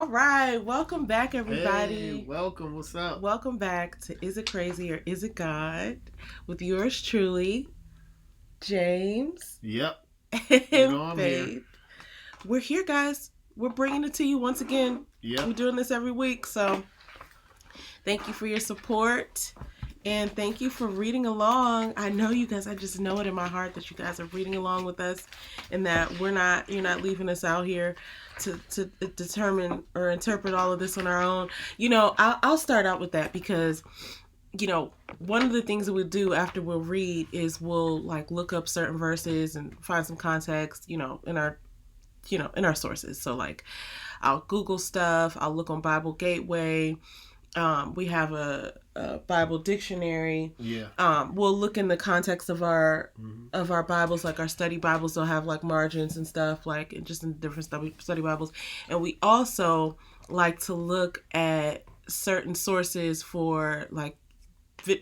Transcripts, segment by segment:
All right, welcome back, Hey, everybody. welcome. What's up? Welcome back to Is It Crazy or Is It God with yours truly, James Yep. You and know I'm here. Faith. We're here, guys. We're bringing it to you once again. We're Yep. doing this every week, so thank you for your support and thank you for reading along. I know you guys, I just know it in my heart that you guys are reading along with us and that you're not leaving us out here to determine or interpret all of this on our own. I'll start out with that because one of the things that we'll do after we'll read is we'll like look up certain verses and find some context, in our sources. So like I'll Google stuff, I'll look on Bible Gateway. We have a Bible dictionary. Yeah. We'll look in the context of our hmm Bibles, like our study Bibles. They'll have like margins and stuff, like just in different study Bibles. And we also like to look at certain sources for like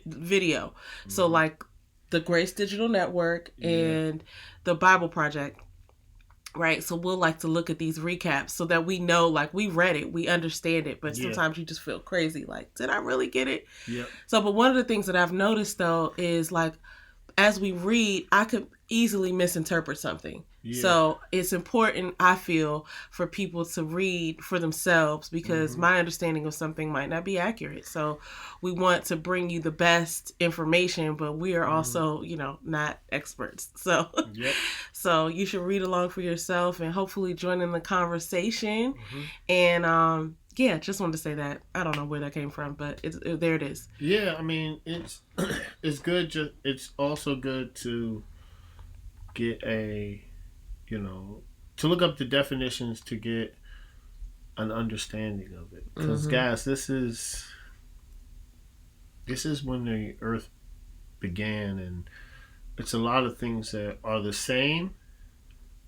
video. So hmm like the Grace Digital Network Yeah. and the Bible Project, right? So we'll like to look at these recaps so that we know, like, we read it, we understand it, but Yeah. sometimes you just feel crazy, like, did I really get it? Yep. So, but one of the things that I've noticed though is like, as we read, I could easily misinterpret something. Yeah. So it's important, I feel, for people to read for themselves because hmm my understanding of something might not be accurate. So we want to bring you the best information, but we are hmm also, not experts. So Yep. so you should read along for yourself and hopefully join in the conversation. hmm And yeah, just wanted to say that. I don't know where that came from, but there it is. Yeah. I mean, it's it's good. It's also good to get you know to look up the definitions to get an understanding of it. Because Mm-hmm. guys, this is when the Earth began, and it's a lot of things that are the same,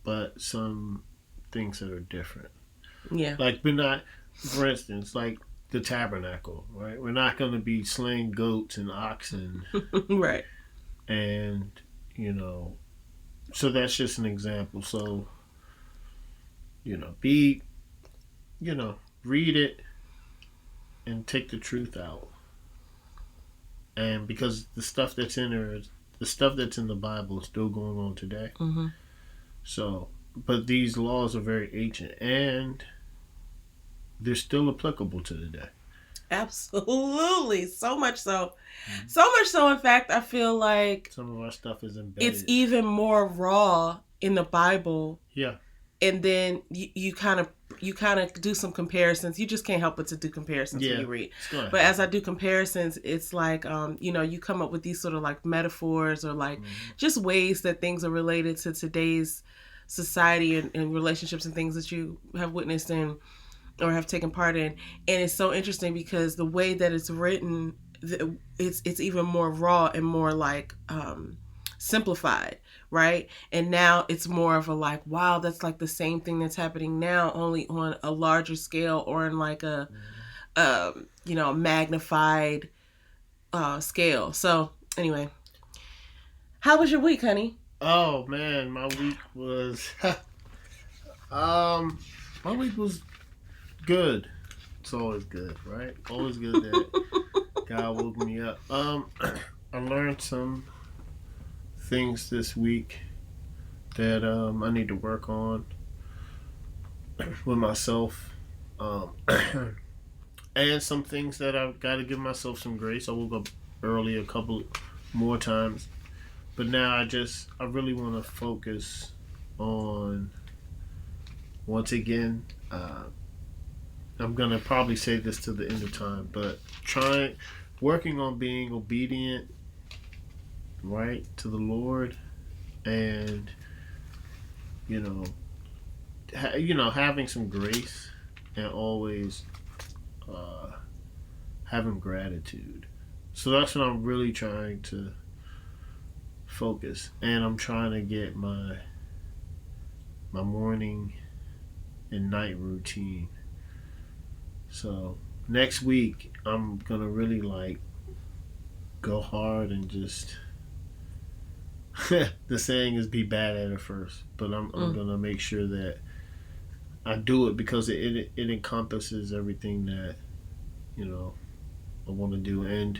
but some things that are different. Yeah. Like we're not, for instance, like the tabernacle, right? We're not going to be slaying goats and oxen, Right. and you know, so that's just an example. So be read it and take the truth out, and because the stuff that's in there, the stuff that's in the Bible is still going on today. Mm-hmm. So, but these laws are very ancient, and they're still applicable to today. Absolutely. So much so. Mhm. So much so, in fact, I feel like Some of our stuff is it's embedded. even more raw in the Bible. Yeah. And then you kind of do some comparisons. You just can't help but to do comparisons when Yeah, you read. it's gonna But as I happen. do comparisons, it's like you come up with these sort of like metaphors or like hmm just ways that things are related to today's society and relationships and things that you have witnessed in or have taken part in. And it's so interesting because the way that it's written, it's even more raw and more like simplified, right? And now it's more of a like, wow, that's like the same thing that's happening now, only on a larger scale or in like a hmm magnified scale. So anyway, how was your week, honey? Oh man, um my week was good. It's always good, right? Always good that God woke me up. I learned some things this week that I need to work on with myself. Um, and some things that I've got to give myself some grace. I woke up early a couple more times, but now I really want to focus on once again. I'm gonna probably say this to the end of time, but trying working on being obedient, right, to the Lord, and you know, having some grace, and always uh, having gratitude. So that's what I'm really trying to focus, and I'm trying to get my morning and night routine. So next week I'm gonna really like go hard and just the saying is be bad at it first, but I'm Mm. gonna make sure that I do it because it encompasses everything that I want to do, and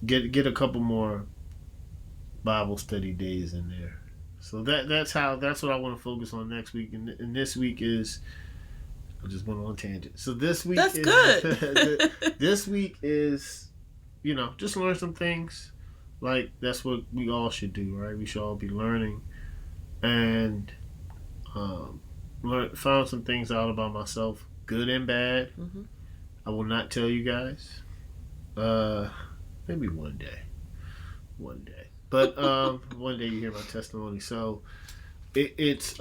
get a couple more Bible study days in there. So that's what I want to focus on next week, and this week is. I just went on a tangent. So this week that's is good. this week is just learn some things. Like that's what we all should do, right? We should all be learning and found some things out about myself, good and bad. Mm-hmm. I will not tell you guys. Maybe one day. But one day you hear my testimony. So it's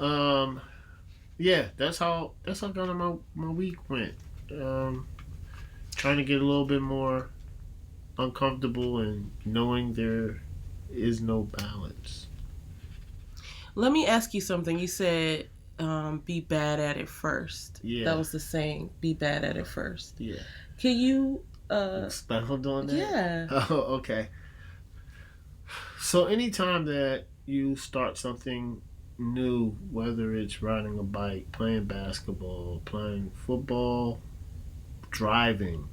yeah, that's how kind of my week went. Trying to get a little bit more uncomfortable and knowing there is no balance. Let me ask you something. You said be bad at it first. Yeah. That was the saying, be bad at it first. Yeah. Can you expound on that? Yeah. Oh, okay. So anytime that you start something new, whether it's riding a bike, playing basketball, playing football, driving,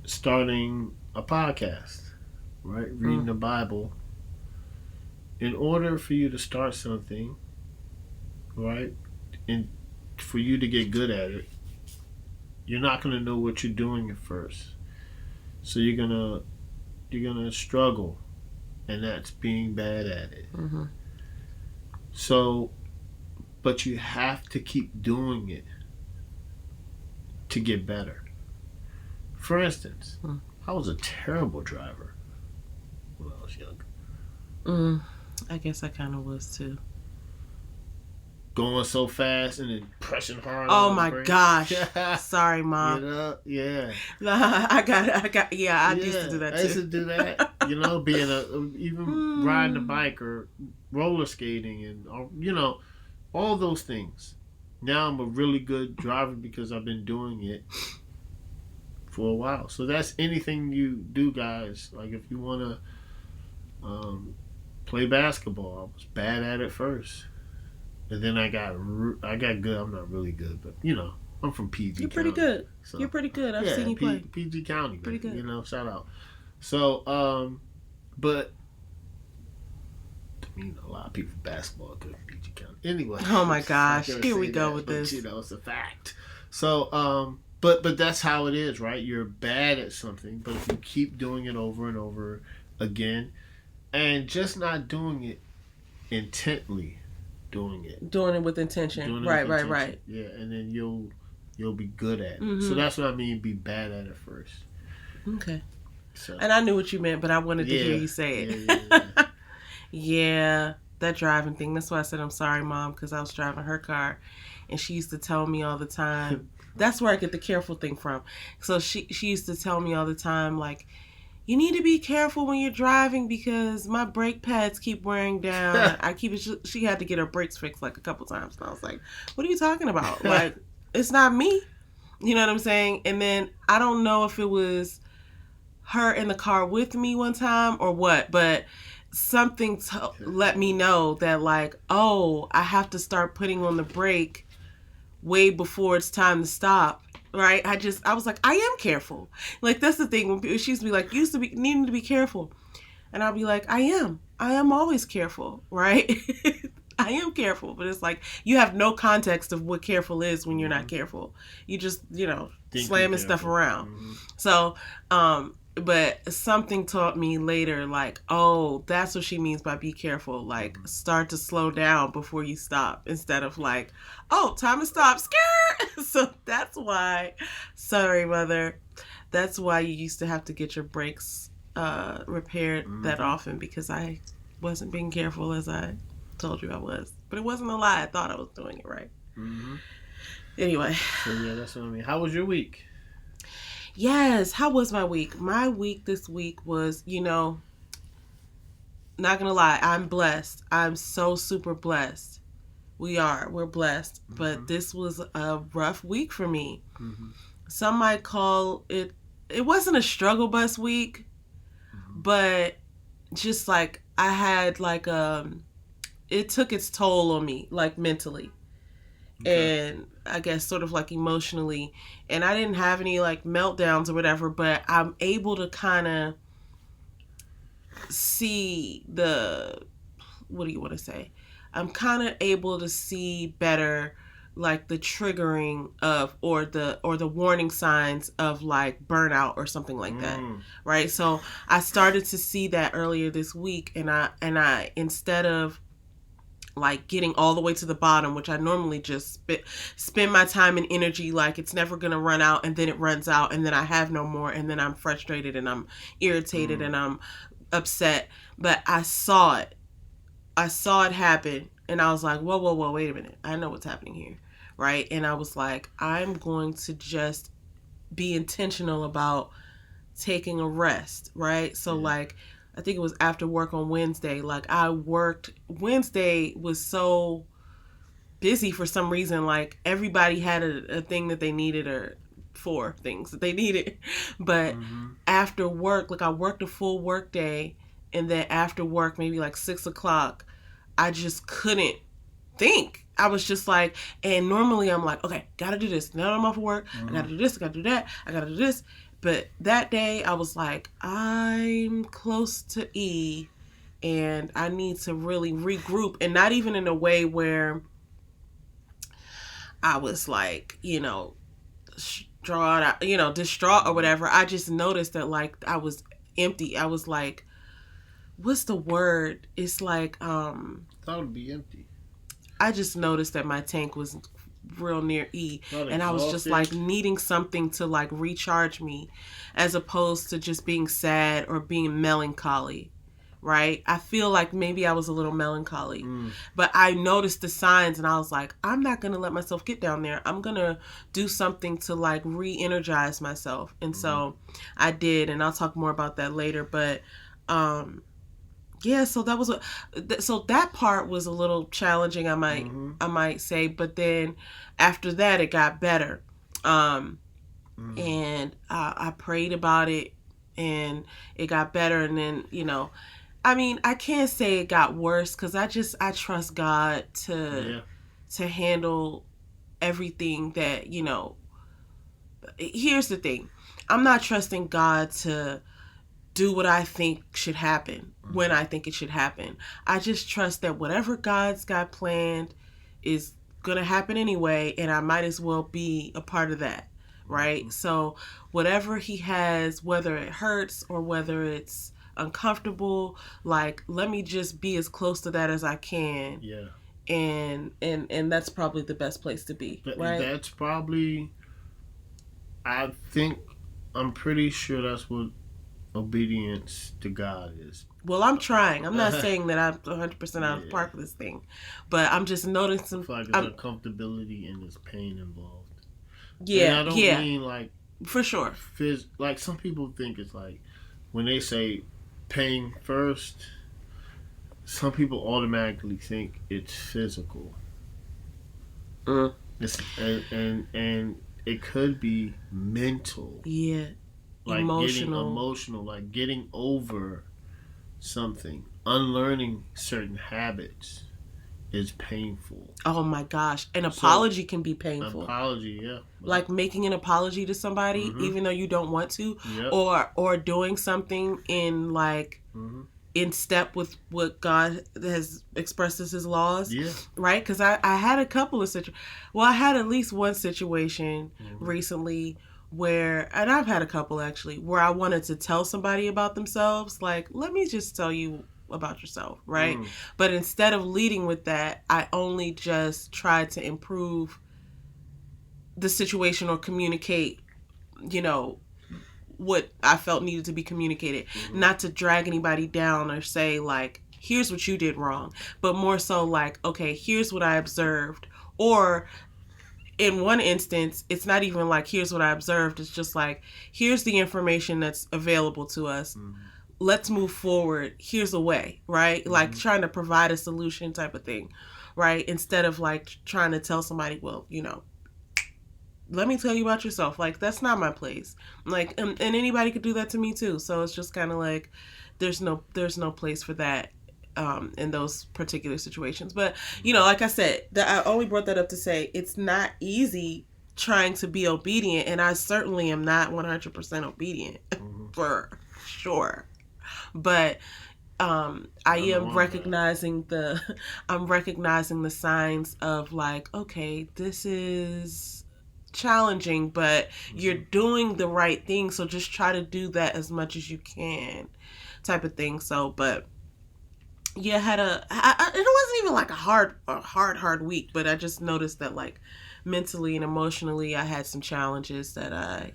starting a podcast, right? Reading the Bible. In order for you to start something, right, and for you to get good at it, you're not going to know what you're doing at first. So you're gonna struggle, and that's being bad at it. Mm-hmm. So, but you have to keep doing it to get better. For instance, I was a terrible driver when I was younger. I guess I kind of was too. Going so fast and then pressing hard. Oh my gosh! Sorry, Mom. Yeah. I used to do that too. I used to do that. Being even riding a bike or roller skating and all those things. Now I'm a really good driver because I've been doing it for a while. So that's anything you do, guys. Like if you want to play basketball, I was bad at it first. And then I got good. I'm not really good, but I'm from PG. You're pretty County, good. so. You're pretty good. I've seen you play. PG County, man. Pretty good. Shout out. So, but a lot of people basketball good in PG County. Anyway. Oh my gosh! Here we go with this. It's a fact. So, but that's how it is, right? You're bad at something, but if you keep doing it over and over again, and just not doing it intently. Doing it with intention. Right. Yeah, and then you'll be good at it. Mm-hmm. So that's what I mean, be bad at it first. Okay. So. And I knew what you meant, but I wanted to hear you say it. Yeah. Yeah, that driving thing. That's why I said I'm sorry, Mom, because I was driving her car, and she used to tell me all the time. That's where I get the careful thing from. So she used to tell me all the time, like, you need to be careful when you're driving because my brake pads keep wearing down. She had to get her brakes fixed like a couple times. And I was like, what are you talking about? Like, it's not me. You know what I'm saying? And then I don't know if it was her in the car with me one time or what, but something let me know that like, oh, I have to start putting on the brake way before it's time to stop. Right? I was like, I am careful. Like, that's the thing. When she used to be like, you used to be needing to be careful. And I'll be like, I am always careful. Right? I am careful. But it's like, you have no context of what careful is when you're not careful. You just, slamming stuff around. Mm-hmm. So, but something taught me later, like, oh, that's what she means by be careful. Like, start to slow down before you stop instead of like, oh, time to stop. Scare! So that's why, sorry, Mother, that's why you used to have to get your brakes repaired that often because I wasn't being careful as I told you I was. But it wasn't a lie. I thought I was doing it right. Mm-hmm. Anyway. So, yeah, that's what I mean. How was your week? Yes. How was my week? My week this week was, not gonna lie, I'm blessed. I'm so super blessed. We're blessed. Mm-hmm. But this was a rough week for me. Mm-hmm. Some might call it wasn't a struggle bus week, but just like I had like it took its toll on me, like mentally. Okay. And I guess sort of like emotionally. And I didn't have any like meltdowns or whatever, but I'm able to kind of see what do you want to say? I'm kind of able to see better like the triggering of or the warning signs of like burnout or something like that. Right? So I started to see that earlier this week, and I instead of like getting all the way to the bottom, which I normally just spend my time and energy like it's never going to run out, and then it runs out, and then I have no more, and then I'm frustrated and I'm irritated and I'm upset. But I saw it happen, and I was like, whoa, wait a minute, I know what's happening here, right? And I was like, I'm going to just be intentional about taking a rest, right? So like I think it was after work on Wednesday, like Wednesday was so busy for some reason, like everybody had a thing that they needed, or 4 things that they needed. But after work, like I worked a full work day, and then after work, maybe like 6:00, I just couldn't think. I was just like, and normally I'm like, okay, gotta do this. Now I'm off of work, I gotta do this, I gotta do that, I gotta do this. But that day I was like, I'm close to E, and I need to really regroup, and not even in a way where I was like, distraught or whatever. I just noticed that like I was empty. I was like, what's the word? It's like That would be empty. I just noticed that my tank was real near E, and I was just like needing something to like recharge me, as opposed to just being sad or being melancholy, right? I feel like maybe I was a little melancholy, but I noticed the signs, and I was like, I'm not gonna let myself get down there. I'm gonna do something to like re-energize myself. And so I did, and I'll talk more about that later. But yeah, so that part was a little challenging, I might say, but then after that it got better. And I prayed about it, and it got better. And then, I mean, I can't say it got worse, because I trust God to handle everything that, here's the thing. I'm not trusting God to do what I think should happen when I think it should happen. I just trust that whatever God's got planned is going to happen anyway, and I might as well be a part of that, right? So whatever he has, whether it hurts or whether it's uncomfortable, like, let me just be as close to that as I can. Yeah. And that's probably the best place to be, right? That's probably, I'm pretty sure that's what obedience to God is. Well, I'm trying. I'm not saying that I'm 100% out of the park with this thing, but I'm just noticing. I feel like there's uncomfortability and there's pain involved. Yeah, and I don't mean like for sure. Like some people think it's like when they say pain first, some people automatically think it's physical. And it could be mental. Yeah. Like getting emotional, like getting over something, unlearning certain habits is painful. Oh my gosh. An apology can be painful. Apology, yeah. Like making an apology to somebody even though you don't want to, or doing something in like in step with what God has expressed as his laws. Yeah. Right? Because I had a couple of I had at least one situation recently where, and I've had a couple actually, where I wanted to tell somebody about themselves, like, let me just tell you about yourself, right? But instead of leading with that, I only just tried to improve the situation or communicate, what I felt needed to be communicated, not to drag anybody down or say like, here's what you did wrong, but more so like, okay, here's what I observed. Or in one instance, it's not even like, here's what I observed. It's just like, here's the information that's available to us. Let's move forward. Here's a way, right? Like trying to provide a solution type of thing, right? Instead of like trying to tell somebody, well, let me tell you about yourself. Like, that's not my place. Like, and anybody could do that to me too. So it's just kind of like, there's no place for that. in those particular situations. But, you know, like I said, I only brought that up to say it's not easy trying to be obedient, and I certainly am not 100% obedient for sure. But I am recognizing I'm recognizing the signs of like, okay, this is challenging, but you're doing the right thing, so just try to do that as much as you can, type of thing. So, but yeah, it wasn't even like a hard week, but I just noticed that like mentally and emotionally I had some challenges that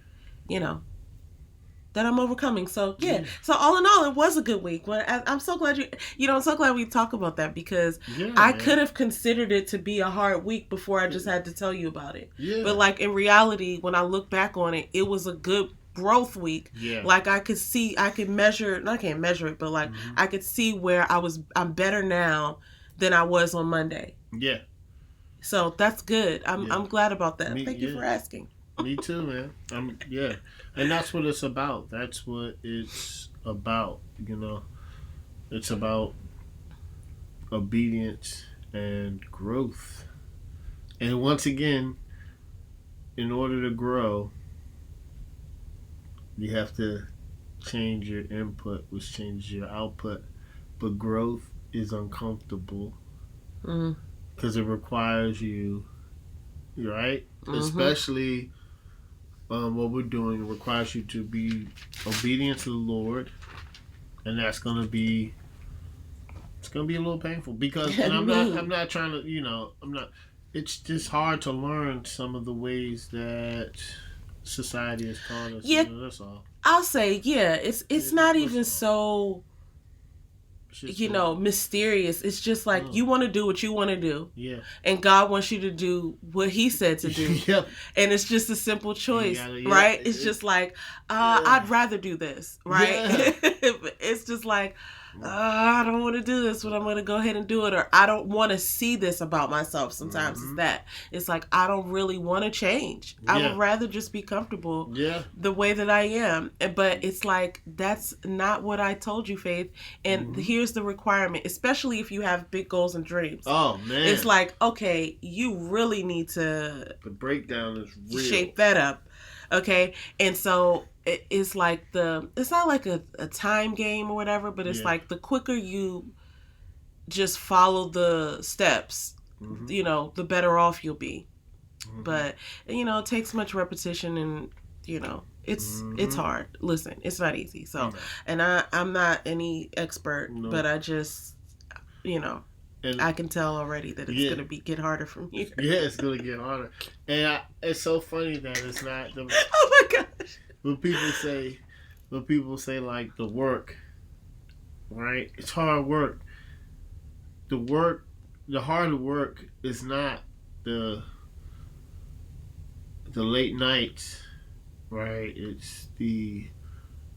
that I'm overcoming. So yeah. So all in all, it was a good week. But I'm so glad I'm so glad we talk about that, because I could have considered it to be a hard week before I just had to tell you about it. Yeah. But like in reality, when I look back on it, it was a good growth week. Yeah. Like I could measure, I can't measure it, but like I could see where I'm better now than I was on Monday. Yeah. So that's good. I'm glad about that. Thank you for asking. Me too, man. And that's what it's about. That's what it's about. You know, it's about obedience and growth. And once again, in order to grow, you have to change your input, which changes your output. But growth is uncomfortable because it requires you, right? Especially what we're doing, it requires you to be obedient to the Lord, and it's gonna be a little painful, because and I'm not trying to, it's just hard to learn some of the ways that society has taught us. Yeah, that's all. I'll say, it's not even so mysterious. It's just like you want to do what you want to do. Yeah. And God wants you to do what He said to do. Yep. And it's just a simple choice, right? It's just like, I'd rather do this, right? Yeah. It's just like, I don't want to do this, but I'm going to go ahead and do it. Or I don't want to see this about myself. Sometimes it's that. It's like, I don't really want to change. Yeah. I would rather just be comfortable the way that I am. But it's like, that's not what I told you, Faith. And here's the requirement, especially if you have big goals and dreams. Oh, man. It's like, okay, you really need to... The breakdown is real. Shape that up. Okay? And so... It's like it's not like a time game or whatever, but it's like the quicker you just follow the steps, the better off you'll be. But, it takes much repetition, and, it's hard. Listen, it's not easy. So, and I'm not any expert, but I just, and I can tell already that it's going to get harder from here. Yeah, it's going to get harder. And it's so funny that it's not the... Oh my gosh. When people say like the work, right? It's hard work. The hard work is not the late nights, right? It's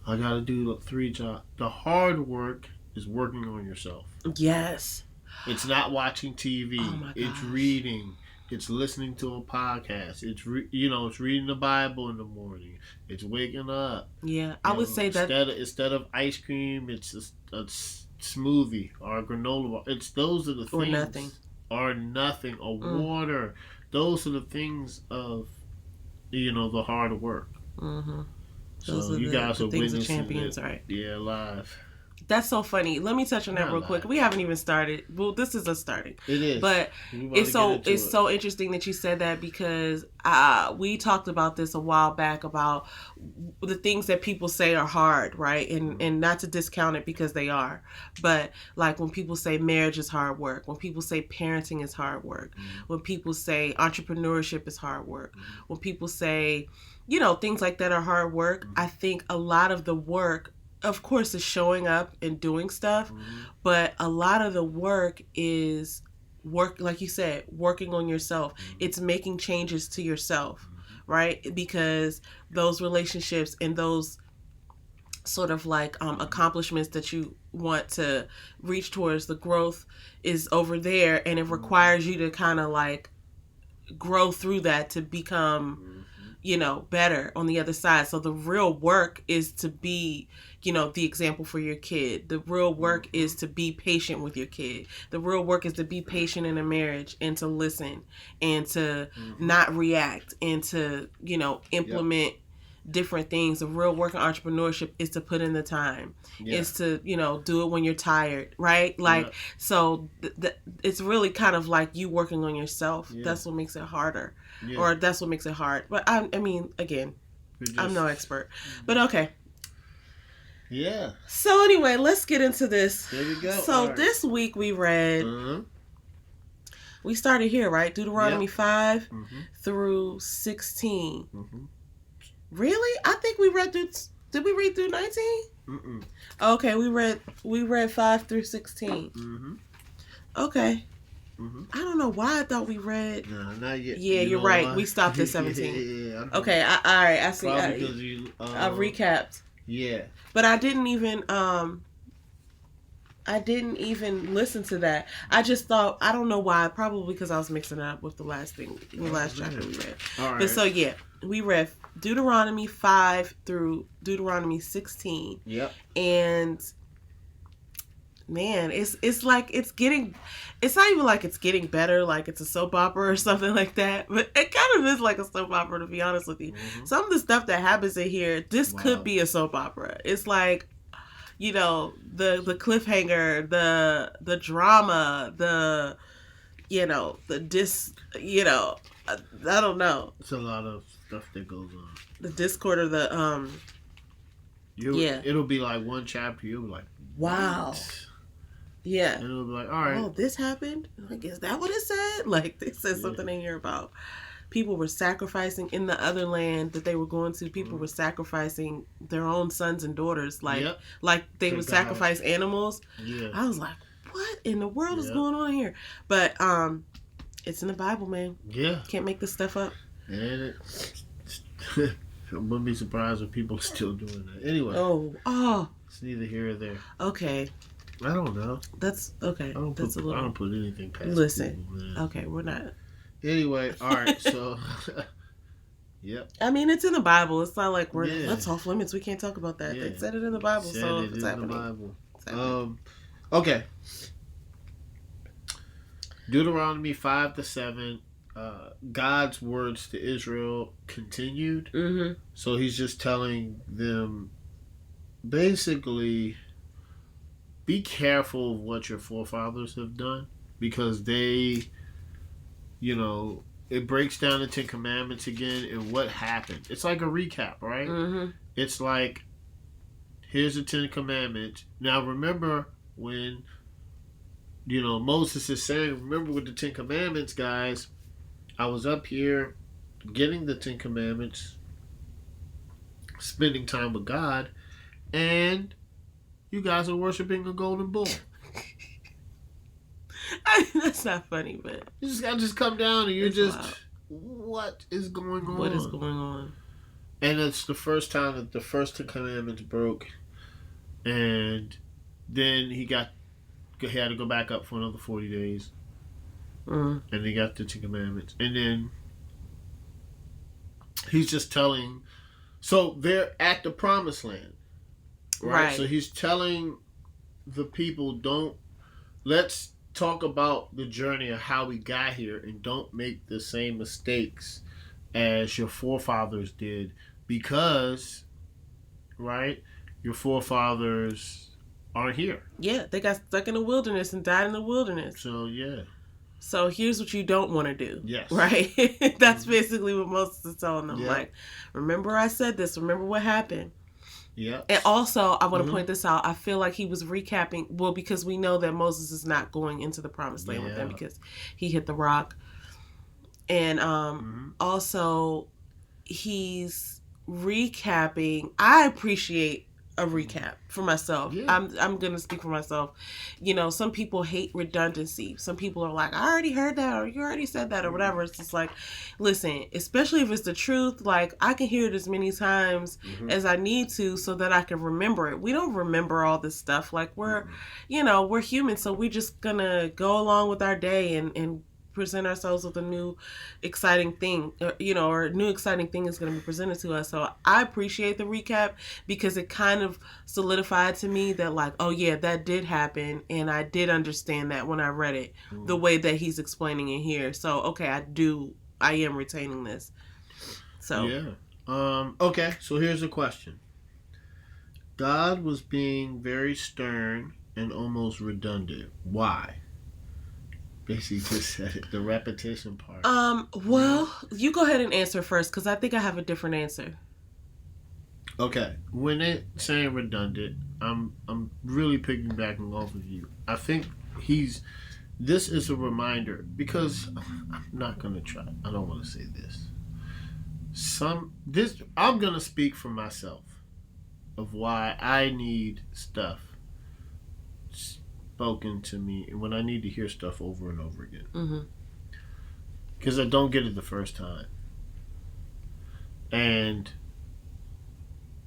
I gotta do 3 jobs. The hard work is working on yourself. Yes. It's not watching TV. Oh my gosh. It's reading. It's listening to a podcast. It's it's reading the Bible in the morning. It's waking up. Yeah, I would say that instead of ice cream, it's a smoothie or a granola bar. Those are the things. Or nothing. Or water. Those are the things of the hard work. Mm-hmm. Those are you guys are things of champions, right? Yeah, live. That's so funny. Let me touch on that real quick. We haven't even started. Well, this is us starting. It is. But it's so interesting that you said that, because we talked about this a while back about the things that people say are hard, right? And not to discount it, because they are. But like when people say marriage is hard work, when people say parenting is hard work, when people say entrepreneurship is hard work, when people say, things like that are hard work, I think a lot of the work, of course, is showing up and doing stuff, but a lot of the work is like you said, working on yourself. It's making changes to yourself, right? Because those relationships and those sort of like accomplishments that you want to reach towards, the growth is over there, and it requires you to kind of like grow through that to become better on the other side. So the real work is to be, the example for your kid. The real work is to be patient with your kid. The real work is to be patient in a marriage and to listen and to not react and to, implement different things. The real work in entrepreneurship is to put in the time. Is to, do it when you're tired, right? Like, so it's really kind of like you working on yourself. That's what makes it harder. Or that's what makes it hard. But I mean, again, I'm no expert. But okay. Yeah. So anyway, let's get into this. There we go. So this week we read, we started here, right? Deuteronomy 5 through 16. Really? I think we read through, did we read through 19? Okay, we read 5 through 16. Okay. I don't know why I thought we read. No, not yet. Yeah, you're right. Why? We stopped at 17. Yeah. Okay, all right. I see. Probably because you, I recapped. Yeah. But I didn't even listen to that. I just thought, I don't know why. Probably because I was mixing it up with the last chapter we read. All right. But so yeah, we read Deuteronomy 5 through Deuteronomy 16. Yep. And man, it's like it's not even like it's getting better, like it's a soap opera or something like that, but it kind of is like a soap opera, to be honest with you. Some of the stuff that happens in here, this could be a soap opera. It's like, the cliffhanger, the drama, I don't know. It's a lot of stuff that goes on. The discord or the it'll be like one chapter, you'll be like, wow. What? Yeah. And it'll be like, all right. Oh, this happened? Like, is that what it said? Like, they said something in here about people were sacrificing in the other land that they were going to. People were sacrificing their own sons and daughters. Like, they would sacrifice animals. Yeah. I was like, what in the world is going on here? But it's in the Bible, man. Yeah. Can't make this stuff up. And I wouldn't be surprised if people are still doing that. Anyway. Oh. It's neither here or there. Okay. I don't know. That's okay. I don't put anything past Listen. people, man. Okay, we're not. Anyway, all right. So, yep. I mean, it's in the Bible. It's not like that's off limits. We can't talk about that. They said it in the Bible, so it's happening. The Bible. Okay. Deuteronomy 5 to 7. God's words to Israel continued. So he's just telling them, basically, be careful of what your forefathers have done, because they, it breaks down the Ten Commandments again and what happened. It's like a recap, right? It's like, here's the Ten Commandments. Now remember when, Moses is saying, remember with the Ten Commandments, guys, I was up here getting the Ten Commandments, spending time with God, and you guys are worshiping a golden bull. I mean, that's not funny, but you just gotta come down and you're just wild. What is going on? What is going on? And it's the first time that the first Ten Commandments broke, and then he had to go back up for another 40 days, and he got the Ten Commandments, and then he's just telling. So they're at the Promised Land. Right. So he's telling the people, let's talk about the journey of how we got here, and don't make the same mistakes as your forefathers did, because, right, your forefathers aren't here. Yeah, they got stuck in the wilderness and died in the wilderness. So, yeah. So here's what you don't want to do. Yes. Right? That's basically what Moses is telling them. Like, remember I said this, remember what happened. Yeah. And also, I want to point this out. I feel like he was recapping, because we know that Moses is not going into the Promised Land with them because he hit the rock. And also, he's recapping. I appreciate a recap for myself. Yeah. I'm going to speak for myself. Some people hate redundancy. Some people are like, I already heard that, or you already said that, or whatever. It's just like, listen, especially if it's the truth, like, I can hear it as many times as I need to so that I can remember it. We don't remember all this stuff. Like, we're human, so we're just going to go along with our day and present ourselves with a new exciting thing, or a new exciting thing is going to be presented to us. So I appreciate the recap because it kind of solidified to me that like, oh yeah, that did happen. And I did understand that when I read it, the way that he's explaining it here. So, okay, I am retaining this. So. Yeah. Okay, so here's a question. God was being very stern and almost redundant. Why? Basically just said it. The repetition part. Well, you go ahead and answer first because I think I have a different answer. Okay. When it's saying redundant, I'm really piggybacking off of you. I think this is a reminder because I'm not gonna try. I don't want to say this. I'm gonna speak for myself of why I need stuff spoken to me and when I need to hear stuff over and over again. Because I don't get it the first time. And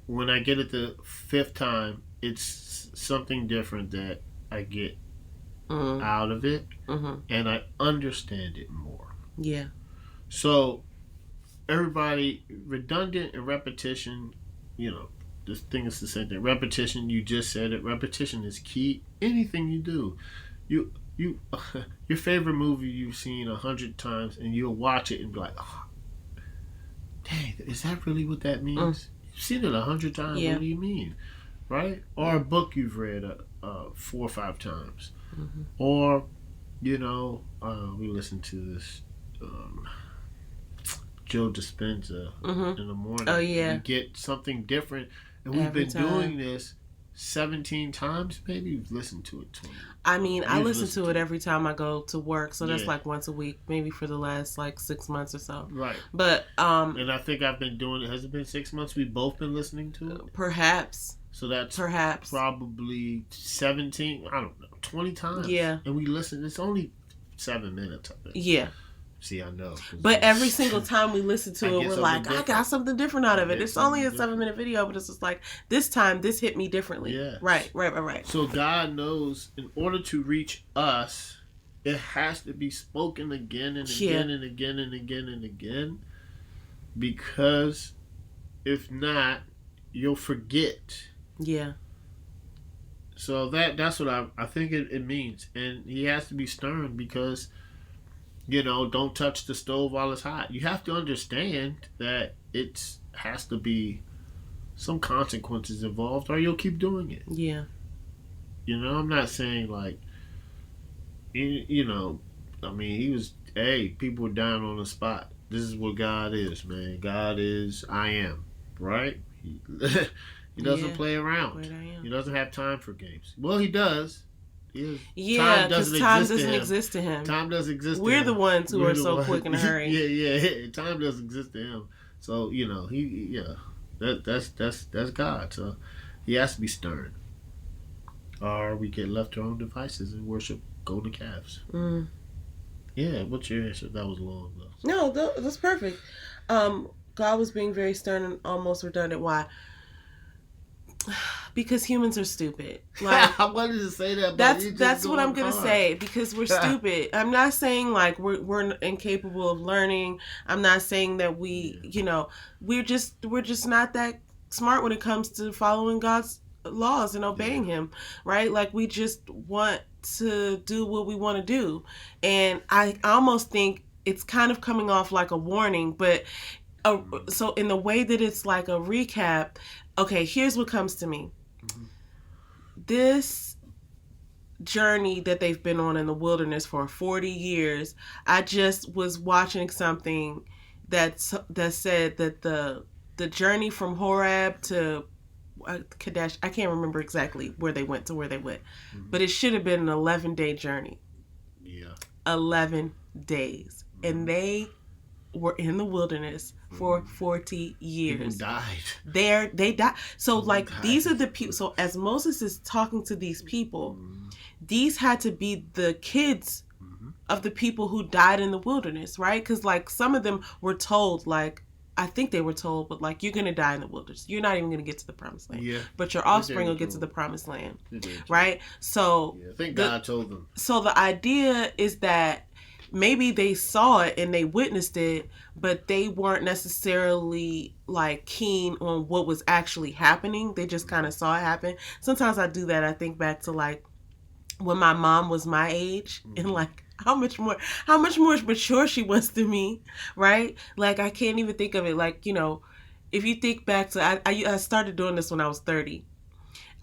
when I get it the fifth time, it's something different that I get out of it. And I understand it more. Yeah. So, everybody, redundant and repetition, this thing is the same thing. Repetition, you just said it. Repetition is key. Anything you do, you your favorite movie you've seen 100 times, and you'll watch it and be like, oh, dang, is that really what that means? You've seen it 100 times. Yeah. What do you mean, right? Or a book you've read 4 or 5 times, or we listened to this. Joe Dispenza in the morning. Oh yeah. You get something different, and we've Every been time. doing this 17 times. Maybe you've listened to it 20. I mean, I You've listen listened to it every time I go to work, so that's Yeah. like once a week, maybe for the last like 6 months or so. Right. But And I think I've been doing it. Has it been 6 months? We've both been listening to it. perhaps So that's Perhaps. probably 17. I don't know, 20 times. Yeah. And we listen. It's only 7 minutes. I think. Yeah. See, I know. But every single time we listen to I it, get we're something like, different. I got something different out of I it. get It's only a something 7-minute video, but it's just like, this time, this hit me differently. Yes. Right. So God knows in order to reach us, it has to be spoken again and again and again and again and again. Because if not, you'll forget. Yeah. So that's what I think it means. And he has to be stern because, don't touch the stove while it's hot. You have to understand that it has to be some consequences involved or you'll keep doing it. Yeah. I'm not saying like, people were dying on the spot. This is what God is, man. God is, I am, right? He doesn't play around. Great I am. He doesn't have time for games. Well, he does. Yeah, because time doesn't exist to him. Time doesn't exist to him. We're the ones who are so quick in a hurry. Yeah. Time doesn't exist to him. So, that's God. So, he has to be stern. Or we get left to our own devices and worship golden calves. Yeah, what's your answer? That was long, though. No, that's perfect. God was being very stern and almost redundant. Why? Because humans are stupid. Like, I wanted to say that, but that's what I'm gonna say. Because we're stupid. I'm not saying like we're incapable of learning. I'm not saying that we're just not that smart when it comes to following God's laws and obeying Him, right? Like we just want to do what we want to do, and I almost think it's kind of coming off like a warning, but. So in the way that it's like a recap, okay, here's what comes to me. This journey that they've been on in the wilderness for 40 years, I just was watching something that said that the journey from Horeb to Kadesh, I can't remember exactly where they went, but it should have been an 11-day journey. Yeah. 11 days. And they were in the wilderness for 40 years. People died. They died. So People like died. these are the people. So as Moses is talking to these people, these had to be the kids of the people who died in the wilderness, right? Because like some of them were told, like I think they were told, but like you're gonna die in the wilderness. You're not even gonna get to the promised land. Yeah. But your offspring will get to the promised land, They did. right? So I think God told them. So the idea is that maybe they saw it and they witnessed it, but they weren't necessarily like keen on what was actually happening. They just kind of saw it happen. Sometimes I do that. I think back to like when my mom was my age and like how much more mature she was than me, right? Like I can't even think of it. Like, you know, if you think back to, I started doing this when I was 30.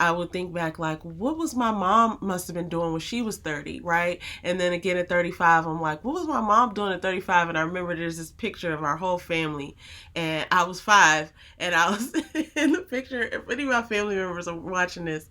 I would think back like, what was my mom must have been doing when she was 30, right? And then again at 35, I'm like, what was my mom doing at 35? And I remember there's this picture of our whole family, and I was 5, and I was in the picture. If any of my family members are watching this,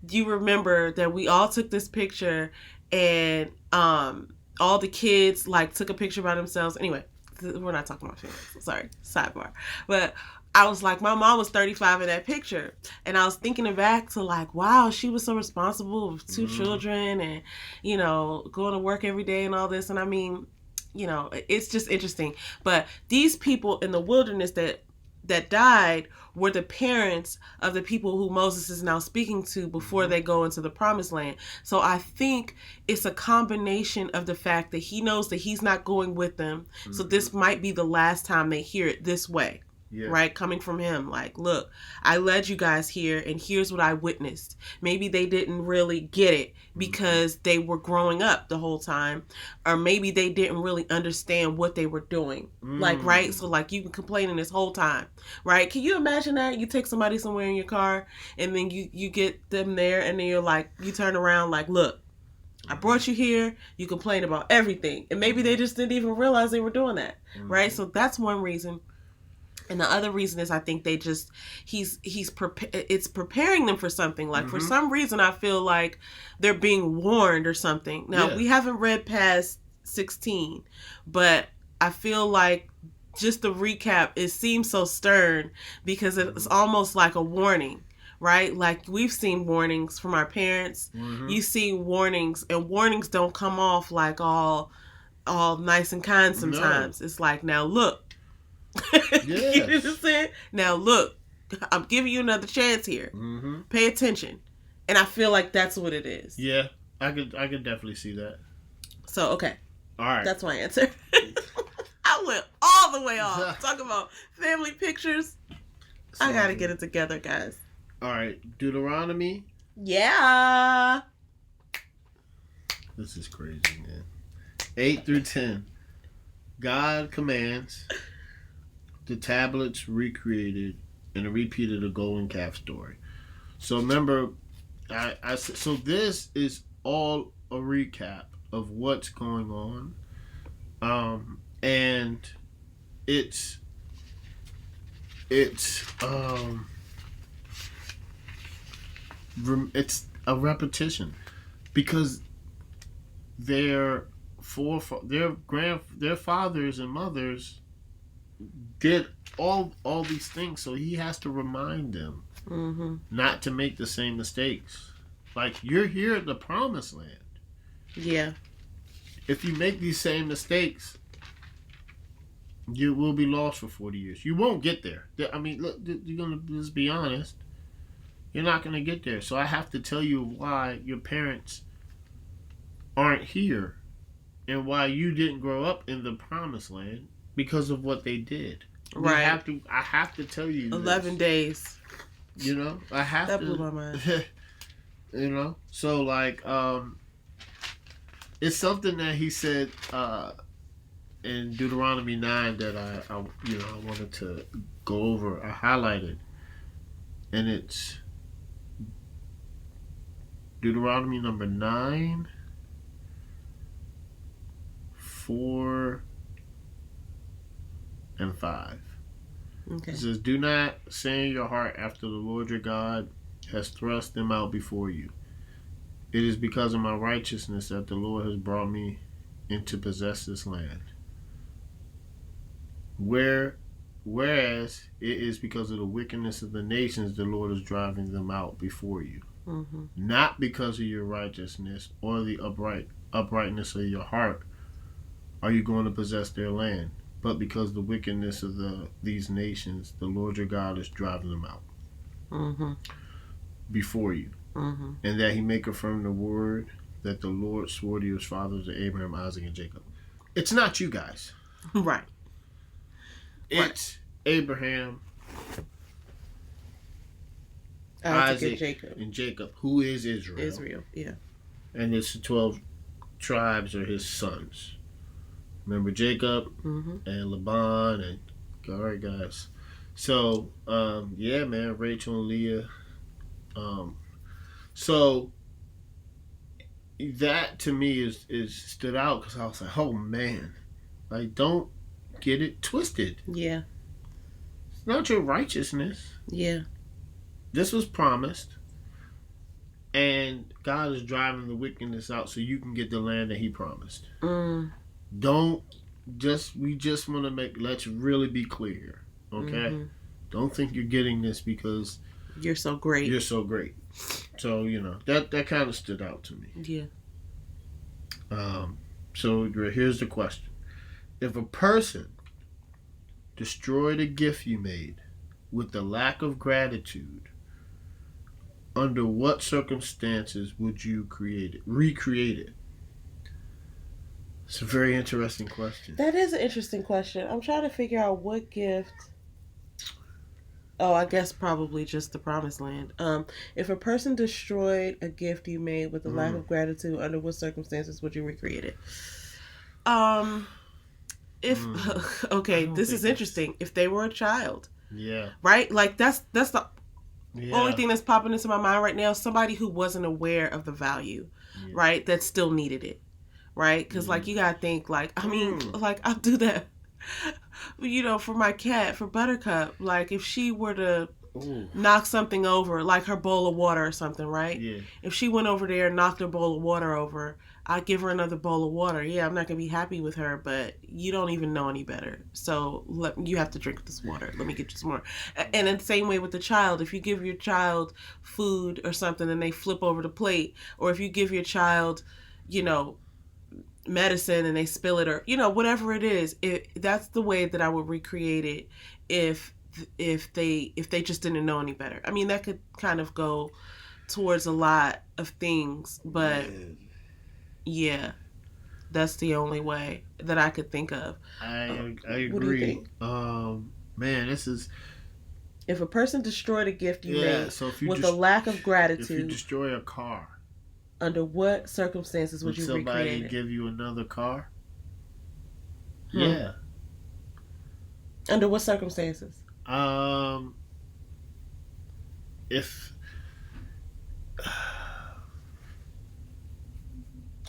you remember that we all took this picture, and all the kids like took a picture by themselves. Anyway, we're not talking about feelings. Sorry, sidebar. But I was like, my mom was 35 in that picture. And I was thinking back to like, wow, she was so responsible with 2 children and, you know, going to work every day and all this. And I mean, you know, it's just interesting. But these people in the wilderness that died were the parents of the people who Moses is now speaking to before they go into the promised land. So I think it's a combination of the fact that he knows that he's not going with them. So this might be the last time they hear it this way. Yeah. Right? Coming from him. Like, look, I led you guys here and here's what I witnessed. Maybe they didn't really get it because they were growing up the whole time. Or maybe they didn't really understand what they were doing. Like, right? So, like, you've been complaining this whole time. Right? Can you imagine that? You take somebody somewhere in your car and then you get them there and then you're like, you turn around like, look, I brought you here. You complain about everything. And maybe they just didn't even realize they were doing that. Right? So that's one reason. And the other reason is I think they just, it's preparing them for something. Like for some reason, I feel like they're being warned or something. Now, we haven't read past 16, but I feel like just the recap, it seems so stern because it's almost like a warning, right? Like we've seen warnings from our parents. You see warnings, and warnings don't come off like all nice and kind sometimes. No. It's like, now look. Yes. You know what I'm saying? Now look, I'm giving you another chance here. Pay attention. And I feel like that's what it is. Yeah, I could definitely see that. So okay. All right. That's my answer. I went all the way off. Talk about family pictures. So, I gotta get it together, guys. All right. Deuteronomy. Yeah. This is crazy, man. 8 through 10. God commands the tablets recreated and a repeat of the golden calf story. So remember, so this is all a recap of what's going on, and it's a repetition because their fathers and mothers did all these things, so he has to remind them not to make the same mistakes. Like, you're here at the promised land. Yeah. If you make these same mistakes, you will be lost for 40 years. You won't get there. I mean, look, you're gonna, let's be honest, you're not gonna get there. So I have to tell you why your parents aren't here and why you didn't grow up in the promised land. Because of what they did. Right. I have to tell you 11 days. You know? I have that to. That blew my mind. You know? So, like, it's something that he said in Deuteronomy 9 that I wanted to go over. I highlighted. And it's Deuteronomy number 9, 4... and 5. Okay. It says, do not say in your heart after the Lord your God has thrust them out before you. It is because of my righteousness that the Lord has brought me in to possess this land. Whereas it is because of the wickedness of the nations the Lord is driving them out before you. Not because of your righteousness or the uprightness of your heart are you going to possess their land. But because the wickedness of these nations, the Lord your God is driving them out before you. And that he may confirm the word that the Lord swore to your fathers, to Abraham, Isaac, and Jacob. it's not you guys. Right. It's Abraham, Isaac and Jacob, who is Israel. Israel, yeah. And it's the 12 tribes are his sons. Remember Jacob and Laban and all right, guys. So yeah, man, Rachel and Leah. So that to me is stood out because I was like, oh man, like don't get it twisted. Yeah. It's not your righteousness. Yeah. This was promised, and God is driving the wickedness out so you can get the land that He promised. Don't we just want to make. Let's really be clear, okay? Don't think you're getting this because you're so great. You're so great. So that kind of stood out to me. Yeah. So here's the question: if a person destroyed a gift you made with the lack of gratitude, under what circumstances would you recreate it? It's a very interesting question. That is an interesting question. I'm trying to figure out what gift. Oh, I guess probably just the promised land. If a person destroyed a gift you made with the lack of gratitude, under what circumstances would you recreate it? This is interesting. If they were a child. Yeah. Right? Like that's the only thing that's popping into my mind right now. Somebody who wasn't aware of the value, right? That still needed it, right? Because like you gotta think like like I'll do that, for my cat, for Buttercup. Like if she were to knock something over, like her bowl of water or something, right? Yeah. If she went over there and knocked her bowl of water over, I'd give her another bowl of water. Yeah, I'm not going to be happy with her, but you don't even know any better. So you have to drink this water. Let me get you some more. And in the same way with the child, if you give your child food or something and they flip over the plate, or if you give your child, medicine and they spill it, or, whatever it is, that's the way that I would recreate it if they just didn't know any better. I mean, that could kind of go towards a lot of things, but... Yeah, that's the only way that I could think of. I agree. What do you think? Man, this is... If a person destroyed a gift you made so if you with a lack of gratitude... If you destroy a car... Under what circumstances would you recreate it? Somebody give you another car? Yeah. Under what circumstances? If...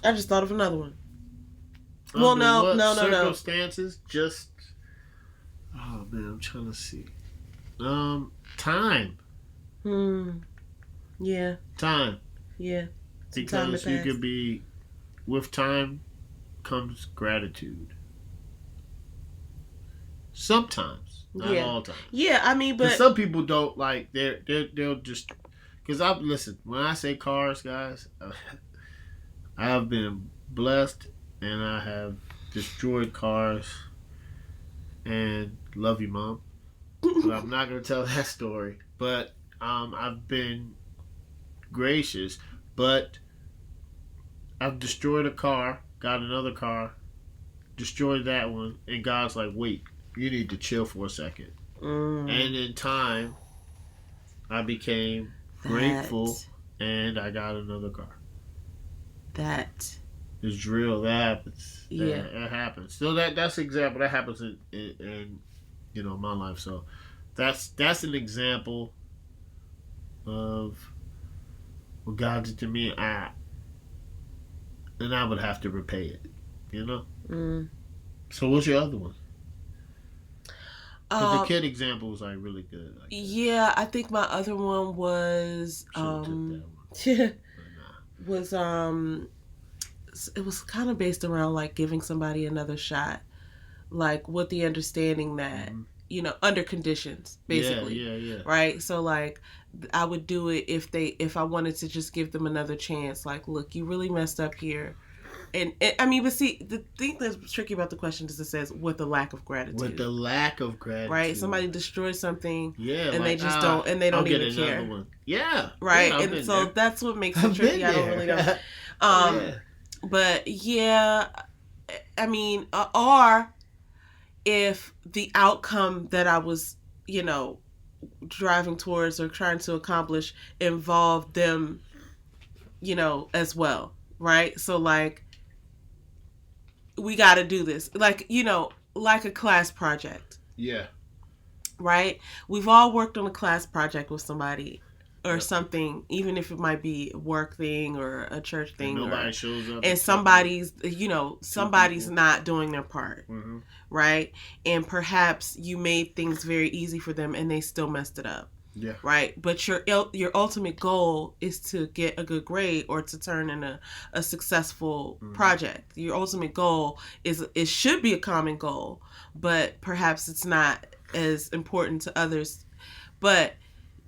I just thought of another one. Well, no. Circumstances, just... Oh, man, I'm trying to see. Time. Yeah. Time. Yeah. Because you could be... With time comes gratitude. Sometimes. Not all time. Yeah, I mean, but... some people don't, like, they'll just... Because listen, when I say cars, guys... I have been blessed, and I have destroyed cars, and love you, Mom. But I'm not going to tell that story. But I've been gracious, but I've destroyed a car, got another car, destroyed that one, and God's like, wait, you need to chill for a second. And in time, I became grateful, and I got another car. That is real. That happens. Yeah, that happens. So that's an example that happens in my life. So that's an example of what God did to me. And I would have to repay it. So what's your other one? The kid example was like really good. Yeah, I think my other one was it was kind of based around like giving somebody another shot, like with the understanding that under conditions, basically. Yeah. Right. So like I would do it if I wanted to just give them another chance. Like, look, you really messed up here. And I mean, but see, the thing that's tricky about the question is it says with the lack of gratitude. With the lack of gratitude. Right? Somebody destroys something and like, they just don't, and they don't even care. One. Yeah. Right? Yeah, and so that's what makes it tricky. I don't really know. But yeah, I mean, or if the outcome that I was, driving towards or trying to accomplish involved them, as well, right? So like, we got to do this, like, like a class project. Yeah. Right? We've all worked on a class project with somebody or Yep. something, even if it might be a work thing or a church thing. And nobody shows up. And somebody's not doing their part. Mm-hmm. Right? And perhaps you made things very easy for them and they still messed it up. Yeah. Right? But your ultimate goal is to get a good grade or to turn in a successful project. Your ultimate goal it should be a common goal, but perhaps it's not as important to others. But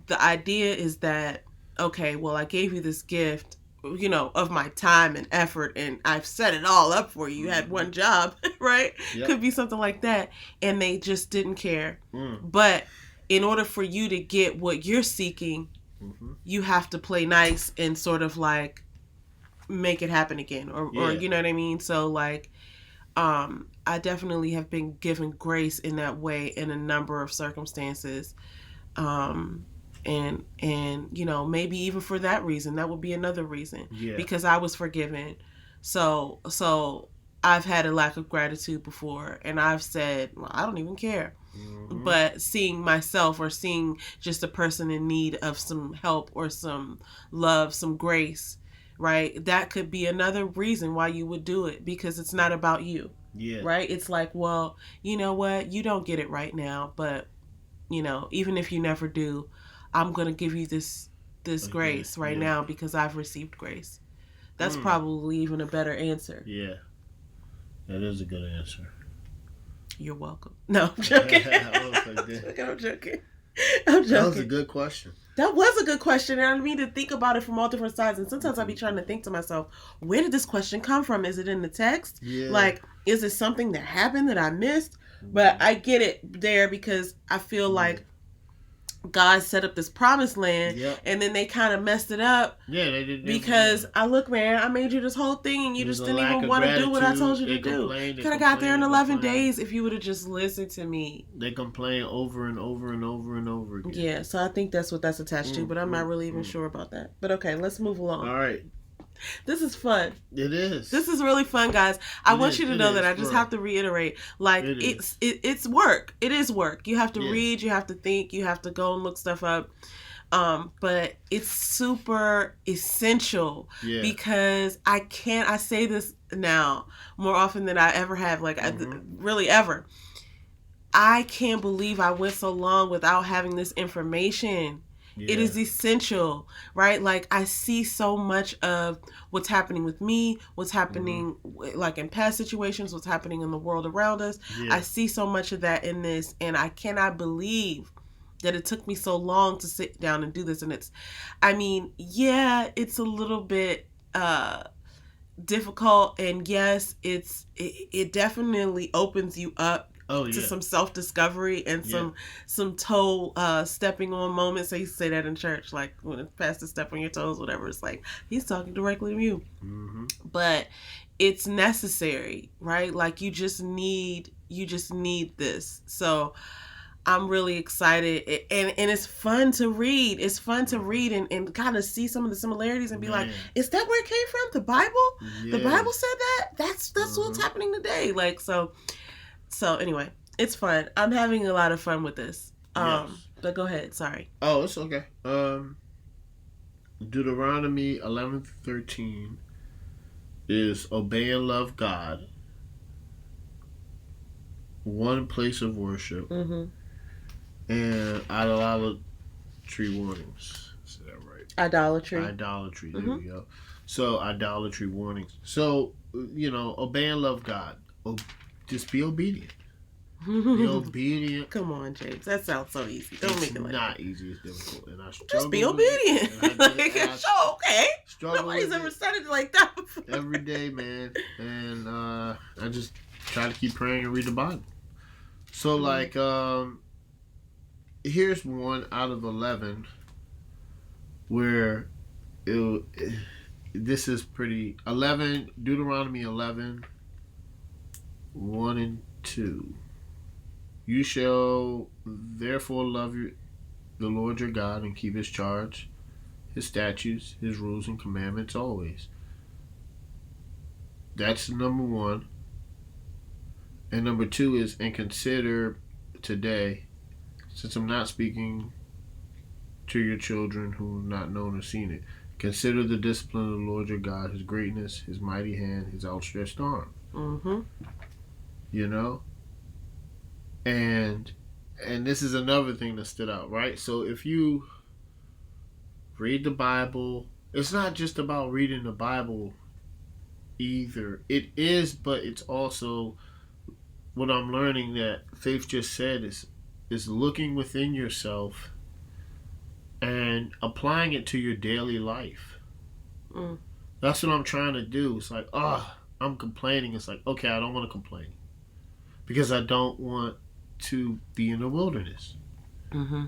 the idea is that, okay, well, I gave you this gift, of my time and effort, and I've set it all up for you. You had one job, right? Yep. Could be something like that. And they just didn't care. But in order for you to get what you're seeking, you have to play nice and sort of like make it happen again. Or you know what I mean? So like, I definitely have been given grace in that way in a number of circumstances. And maybe even for that reason, that would be another reason. Yeah. Because I was forgiven. So I've had a lack of gratitude before, and I've said, well, I don't even care. But seeing myself or seeing just a person in need of some help or some love, some grace, right? That could be another reason why you would do it, because it's not about you. Yeah. Right? It's like, well, you know what? You don't get it right now, but, even if you never do, I'm going to give you this grace right now because I've received grace. That's probably even a better answer. Yeah. That is a good answer. You're welcome. No, I'm joking. I'm joking. That was a good question. That was a good question, and I mean to think about it from all different sides. And sometimes I be trying to think to myself, where did this question come from? Is it in the text? Yeah. Like, is it something that happened that I missed? But I get it there because I feel like God set up this promised land, and then they kind of messed it up. Yeah, they did. Because I made you this whole thing, and you just didn't even want to do what I told you to do. Could have got there in 11 days if you would have just listened to me. They complain over and over and over and over again. Yeah, so I think that's what that's attached to, but I'm not really even sure about that. But okay, let's move along. All right. This is fun. It is. This is really fun, guys. I want you to know that I just have to reiterate, like, it's work. It is work. You have to read, you have to think, you have to go and look stuff up. But it's super essential because I say this now more often than I ever have, like really ever. I can't believe I went so long without having this information. Yeah. It is essential, right? Like, I see so much of what's happening with me, what's happening like in past situations, what's happening in the world around us. Yeah. I see so much of that in this, and I cannot believe that it took me so long to sit down and do this. And it's a little bit difficult, and yes, it definitely opens you up to some self-discovery and some toe stepping on moments. I used to say that in church, like when the pastor step on your toes, whatever. It's like he's talking directly to you. But it's necessary, right? Like you just need this. So I'm really excited, and it's fun to read. It's fun to read and kind of see some of the similarities and be like, is that where it came from? The Bible? The Bible said that? That's what's happening today. Like, so anyway, it's fun. I'm having a lot of fun with this. But go ahead. Sorry. Oh, it's okay. Deuteronomy 11:13 is obey and love God. One place of worship. And idolatry warnings. Is that right? Idolatry. There we go. So, idolatry warnings. So, obey and love God. Just be obedient. Be obedient. Come on, James. That sounds so easy. Don't make it like that. It's not easy. It's difficult. And I just be obedient. Okay. Nobody's ever said it like that before. Every day, man. And I just try to keep praying and read the Bible. So, here's one out of 11 where this is pretty. Deuteronomy 11. 1 and 2. You shall therefore love the Lord your God and keep his charge, his statutes, his rules and commandments always. That's number 1. And number 2 is, and consider today, since I'm not speaking to your children who have not known or seen it, consider the discipline of the Lord your God, his greatness, his mighty hand, his outstretched arm. Mm-hmm. You know? And this is another thing that stood out, right? So if you read the Bible, it's not just about reading the Bible either. It is, but it's also what I'm learning that Faith just said is looking within yourself and applying it to your daily life. Mm. That's what I'm trying to do. It's like, I'm complaining. It's like, okay, I don't want to complain because I don't want to be in the wilderness. Mm-hmm.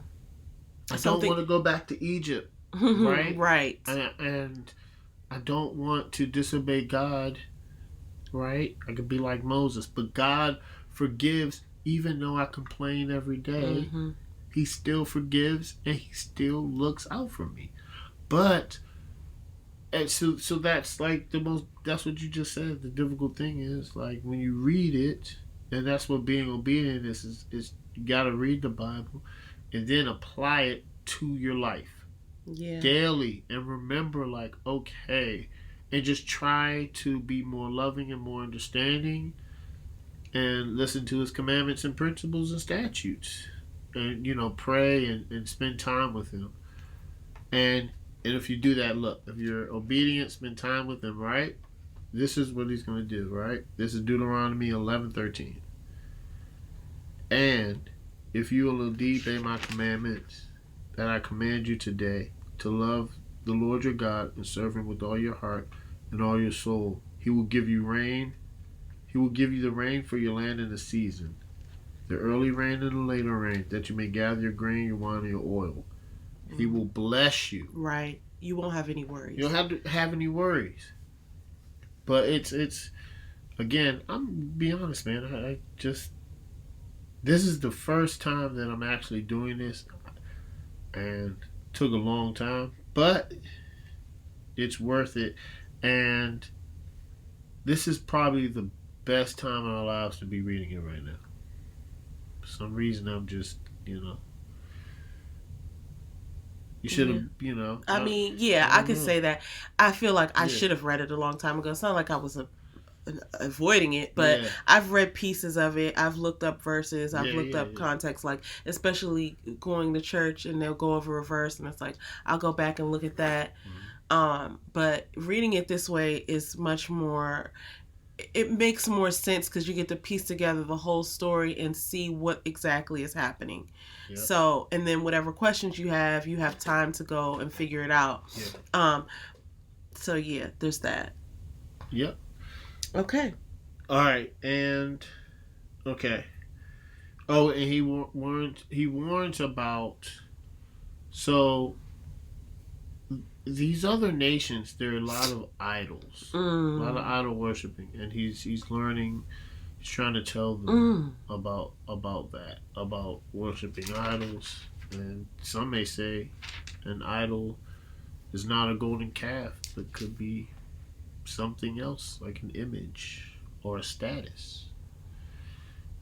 I don't want to go back to Egypt, right? Right. And I don't want to disobey God, right? I could be like Moses, but God forgives even though I complain every day. Mm-hmm. He still forgives and he still looks out for me. But and so that's like that's what you just said. The difficult thing is like when you read it, and that's what being obedient is you gotta read the Bible and then apply it to your life. Yeah. Daily, and remember like, okay, and just try to be more loving and more understanding and listen to his commandments and principles and statutes. And pray and spend time with him. And if you do that, look, if you're obedient, spend time with him, right? This is what he's going to do, right? This is Deuteronomy 11:13. And if you will indeed obey my commandments that I command you today, to love the Lord your God and serve him with all your heart and all your soul, he will give you rain. He will give you the rain for your land in the season, the early rain and the later rain, that you may gather your grain, your wine, and your oil. Mm-hmm. He will bless you. Right. You won't have any worries. You don't have to have any worries. But it's again, I'm be honest, man. I just, this is the first time that I'm actually doing this, and it took a long time, but it's worth it. And this is probably the best time in our lives to be reading it right now. For some reason, I'm just, you should have, I mean, yeah, I could say that. I feel like I should have read it a long time ago. It's not like I was avoiding it, but I've read pieces of it. I've looked up verses. I've looked up context, like especially going to church and they'll go over a verse and it's like, I'll go back and look at that. Mm-hmm. But reading it this way is much more, it makes more sense because you get to piece together the whole story and see what exactly is happening. Yep. So, and then whatever questions you have time to go and figure it out. Yep. So yeah, there's that. Yep. Okay. All right, and okay. Oh, and he warns about, so these other nations, there are a lot of idols, a lot of idol worshiping, and he's learning. He's trying to tell them about that, about worshiping idols. And some may say an idol is not a golden calf, but could be something else, like an image or a status.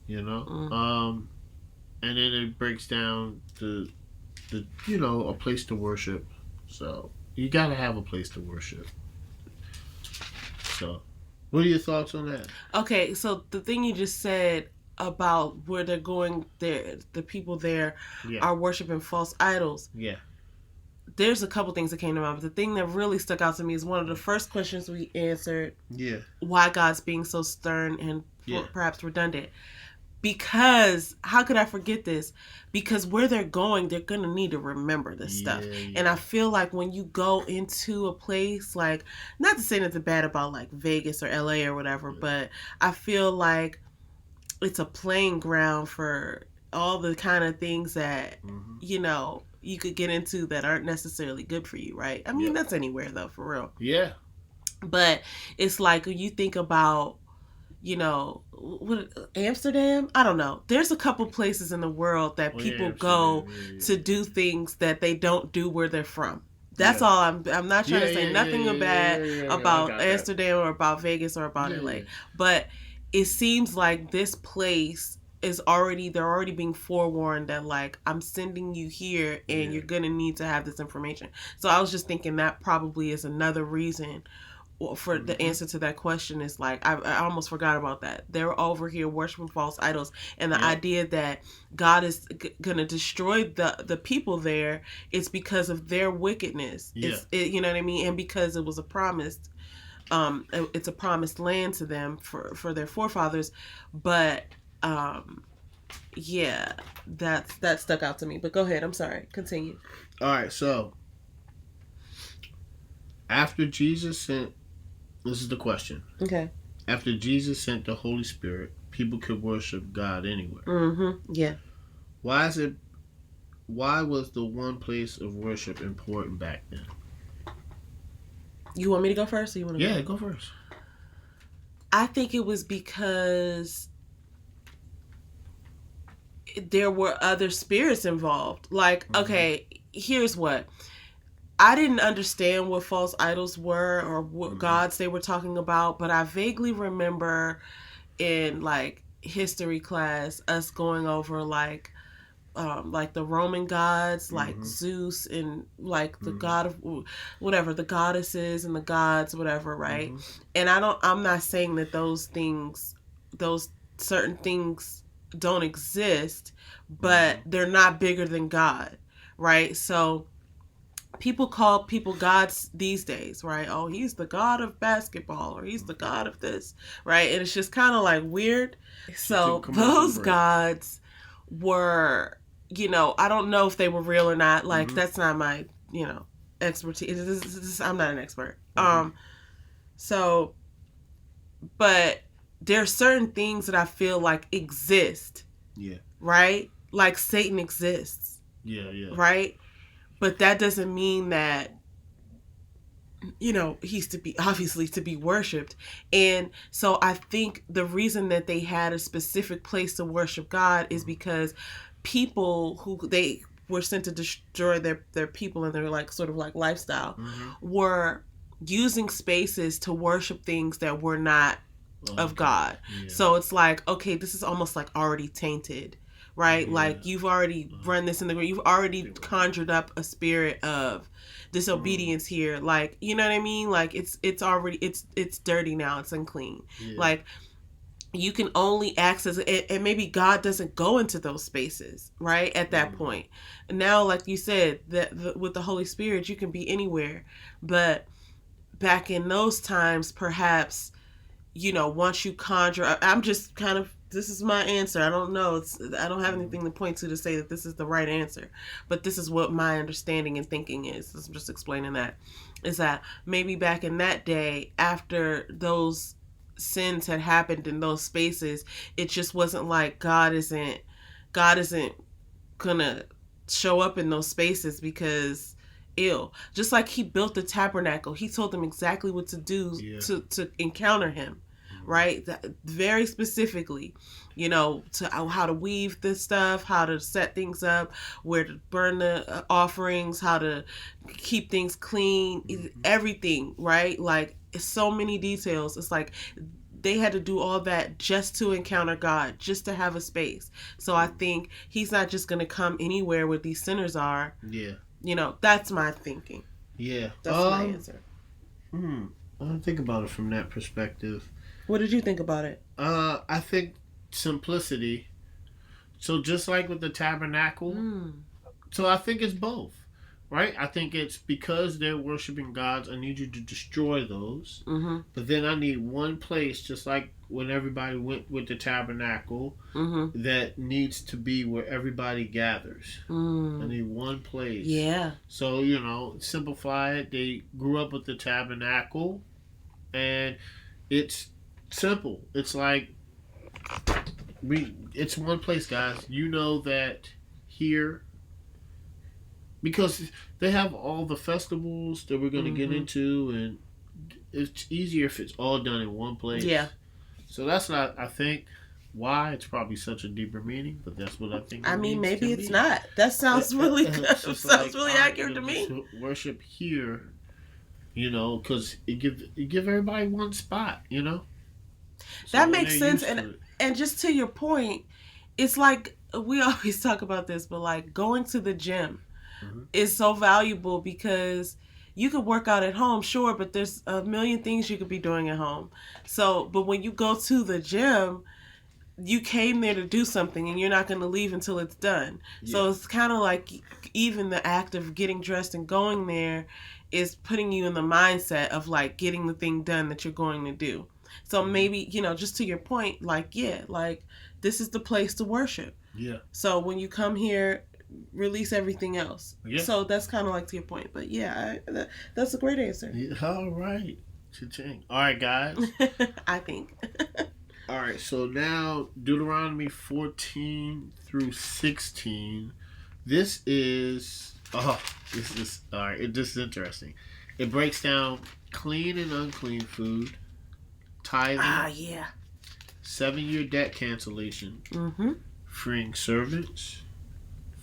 And then it breaks down the a place to worship. So you gotta have a place to worship. So, what are your thoughts on that? Okay, so the thing you just said about where they're going, there, the people there are worshiping false idols. Yeah. There's a couple things that came to mind, but the thing that really stuck out to me is one of the first questions we answered. Yeah. Why God's being so stern and perhaps redundant. Because, how could I forget this? Because where they're going, they're going to need to remember this stuff. Yeah. And I feel like when you go into a place, like, not to say nothing bad about like Vegas or LA or whatever, but I feel like it's a playing ground for all the kind of things that, you could get into that aren't necessarily good for you, right? I mean, that's anywhere though, for real. Yeah. But it's like, when you think about, Amsterdam? I don't know. There's a couple places in the world that people go to do things that they don't do where they're from. That's all. I'm not trying to say nothing bad about Amsterdam or about Vegas or about LA. But it seems like this place they're already being forewarned that, like, I'm sending you here and you're going to need to have this information. So I was just thinking that probably is another reason for the answer to that question is, like, I almost forgot about that. They're over here worshiping false idols, and the idea that God is going to destroy the people there is because of their wickedness. You know what I mean? And because it was a promised, it's a promised land to them for their forefathers. But that stuck out to me. But go ahead. I'm sorry. Continue. All right. So after Jesus sent, this is the question. Okay. After Jesus sent the Holy Spirit, people could worship God anywhere. Mm-hmm. Yeah. Why was the one place of worship important back then? You want me to go first, or you want to? Yeah, go first. I think it was because there were other spirits involved. Like, okay, here's what. I didn't understand what false idols were or what gods they were talking about, but I vaguely remember in, like, history class us going over, like the Roman gods, like Zeus and, like, the god of whatever, the goddesses and the gods, whatever, right? And I'm not saying that those certain things don't exist, but they're not bigger than God, right? So people call people gods these days, right? Oh, he's the god of basketball, or he's the god of this, right? And it's just kind of, like, weird. So those gods were, I don't know if they were real or not. Like, that's not my, expertise. I'm not an expert. So, but there are certain things that I feel like exist. Yeah. Right? Like Satan exists. Yeah. Right? But that doesn't mean that, he's obviously to be worshipped. And so I think the reason that they had a specific place to worship God is because people who they were sent to destroy their people and their, like, sort of like lifestyle were using spaces to worship things that were not of God. Yeah. So it's like, okay, this is almost like already tainted, right? Yeah. Like, you've already run this in the ground. You've already conjured up a spirit of disobedience here. Like, you know what I mean? Like, it's already, it's dirty now. It's unclean. Yeah. Like, you can only access it, and maybe God doesn't go into those spaces, right? At that point. And now, like you said, with the Holy Spirit, you can be anywhere. But back in those times, perhaps, once you conjure, I'm just kind of, this is my answer. I don't know. I don't have anything to point to say that this is the right answer. But this is what my understanding and thinking is. I'm just explaining that. Is that maybe back in that day, after those sins had happened in those spaces, it just wasn't like God isn't gonna show up in those spaces because just like he built the tabernacle, he told them exactly what to do to encounter him, right? Very specifically, to how to weave this stuff, how to set things up, where to burn the offerings, how to keep things clean, everything, right? Like, so many details. It's like they had to do all that just to encounter God, just to have a space. So I think he's not just going to come anywhere where these sinners are. Yeah. That's my thinking. Yeah. That's my answer. I don't think about it from that perspective. What did you think about it? I think simplicity. So just like with the tabernacle. So I think it's both. Right? I think it's because they're worshiping gods, I need you to destroy those. But then I need one place, just like when everybody went with the tabernacle, that needs to be where everybody gathers. I need one place. Yeah. So, simplify it. They grew up with the tabernacle, and it's simple. It's like, it's one place, guys. You know that here, because they have all the festivals that we're going to get into, and it's easier if it's all done in one place. Yeah. So that's not, I think, why it's probably such a deeper meaning, but that's what I think. I mean, maybe it's not. That sounds really good. Sounds like, really accurate to me. Worship here, because it give everybody one spot, So that makes sense, and just to your point, it's like we always talk about this, but like going to the gym is so valuable because you could work out at home, sure, but there's a million things you could be doing at home. So, but when you go to the gym, you came there to do something and you're not going to leave until it's done. Yeah. So it's kind of like even the act of getting dressed and going there is putting you in the mindset of like getting the thing done that you're going to do. So maybe, just to your point, like this is the place to worship. Yeah. So when you come here, release everything else. Yeah. So that's kind of like to your point. But yeah, that's a great answer. Yeah, all right. Cha-ching. All right, guys. I think. All right, so now Deuteronomy 14 through 16. This is all right. This is interesting. It breaks down clean and unclean food, tithing. Yeah. 7-year debt cancellation. Freeing servants,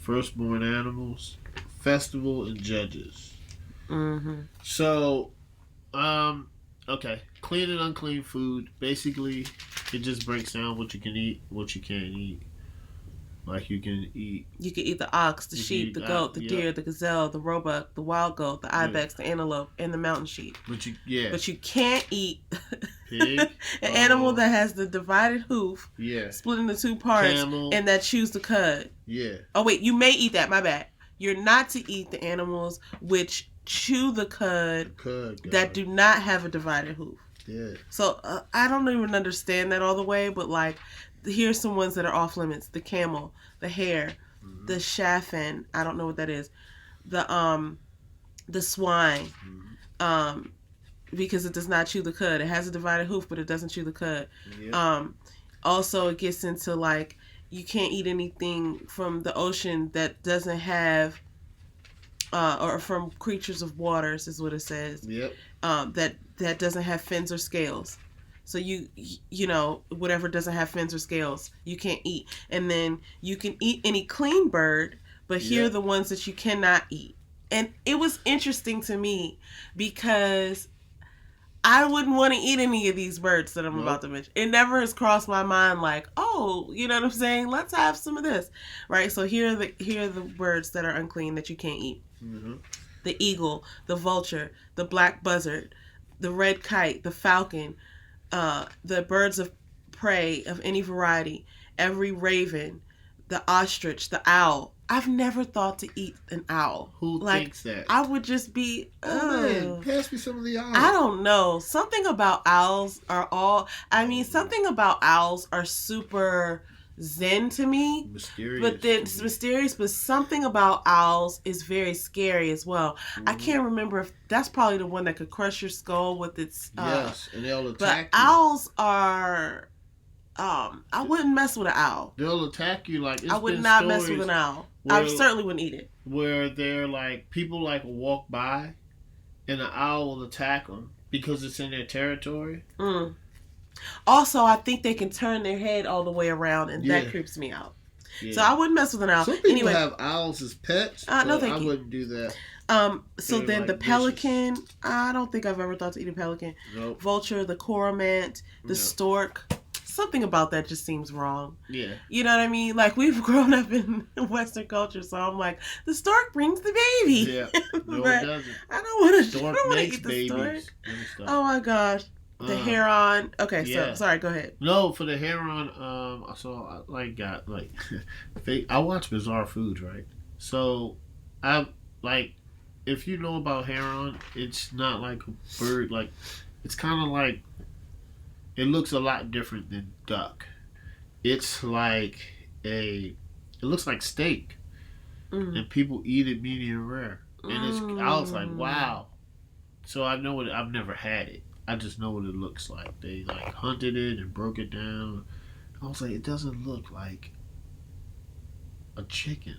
firstborn animals, festival, and judges. So, okay, clean and unclean food. Basically, it just breaks down what you can eat, what you can't eat. Like you can eat the ox, the sheep, the goat, the deer, the gazelle, the roebuck, the wild goat, the ibex, the antelope, and the mountain sheep. But you can't eat pig, an animal that has the divided hoof, split into two parts, camel, and that chews the cud. Yeah. Oh wait, you may eat that. My bad. You're not to eat the animals which chew the cud that do not have a divided hoof. Yeah. So I don't even understand that all the way, but like, here's some ones that are off limits: the camel, the hare, the chafin. I don't know what that is. The swine, because it does not chew the cud. It has a divided hoof, but it doesn't chew the cud. Yep. Also, it gets into like you can't eat anything from the ocean that doesn't have, or from creatures of waters is what it says. Yep. That doesn't have fins or scales. So whatever doesn't have fins or scales, you can't eat. And then you can eat any clean bird, but here are the ones that you cannot eat. And it was interesting to me because I wouldn't want to eat any of these birds that I'm about to mention. It never has crossed my mind like, oh, you know what I'm saying? Let's have some of this, right? So here are the birds that are unclean that you can't eat. The eagle, the vulture, the black buzzard, the red kite, the falcon, the birds of prey of any variety, every raven, the ostrich, the owl. I've never thought to eat an owl. Who thinks that? I would just be, man, pass me some of the owls. I don't know. Something about owls something about owls are super zen to me. Mysterious. But then it's mysterious, but something about owls is very scary as well. I can't remember if that's probably the one that could crush your skull with its yes, and they'll attack but you. Owls are I wouldn't mess with an owl. They'll attack you like I would not mess with an owl. I certainly wouldn't eat it. Where they're like people like will walk by and an owl will attack them because it's in their territory. Also, I think they can turn their head all the way around, and that creeps me out. Yeah. So I wouldn't mess with an owl. Some people have owls as pets. No, thank you. I wouldn't do that. So they're then like the pelican. Vicious. I don't think I've ever thought to eat a pelican. Nope. Vulture, the cormorant, the stork. Something about that just seems wrong. Yeah. You know what I mean? Like, we've grown up in Western culture, so I'm like, the stork brings the baby. Yeah. No, it doesn't. I don't want to eat the stork. Oh my gosh. The heron. Okay, so sorry, go ahead. No, for the heron, I saw I watch Bizarre Foods, right? So if you know about heron, it's not like a bird. Like, it's kind of like, it looks a lot different than duck. It's like it looks like steak, and people eat it medium rare. And I was like, wow. So I know I've never had it. I just know what it looks like. They like hunted it and broke it down. I was like, it doesn't look like a chicken.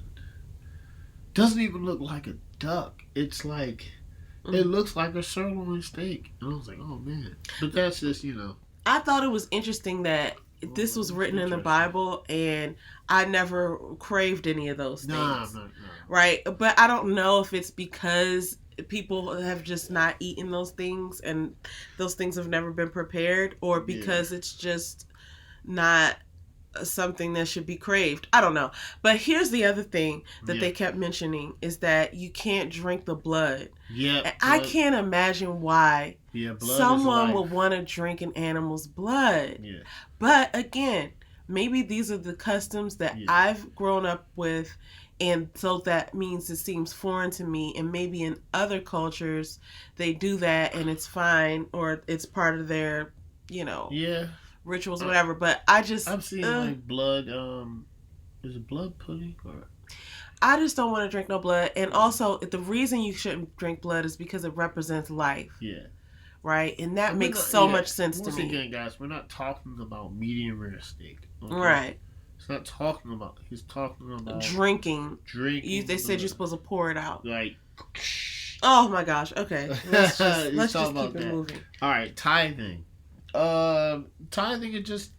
Doesn't even look like a duck. It's like it looks like a sirloin steak. And I was like, oh man. But that's just I thought it was interesting that this was written in the Bible, and I never craved any of those things. No. Right? But I don't know if it's because people have just not eaten those things, and those things have never been prepared, or because it's just not something that should be craved. I don't know. But here's the other thing that they kept mentioning is that you can't drink the blood. Yeah. I can't imagine why blood someone would want to drink an animal's blood. Yeah. But again, maybe these are the customs that I've grown up with, and so that means it seems foreign to me, and maybe in other cultures they do that and it's fine, or it's part of their, rituals, whatever. But I've seen like blood. Is it blood pudding or? I just don't want to drink no blood, and also the reason you shouldn't drink blood is because it represents life. Yeah. Right, and that makes so much sense to me. Once again, guys, we're not talking about medium rare steak. Okay? Right. He's not talking about. He's talking about drinking. They said you're supposed to pour it out. Like. Oh my gosh. Okay. Let's just keep it moving. All right, tithing. Tithing is just,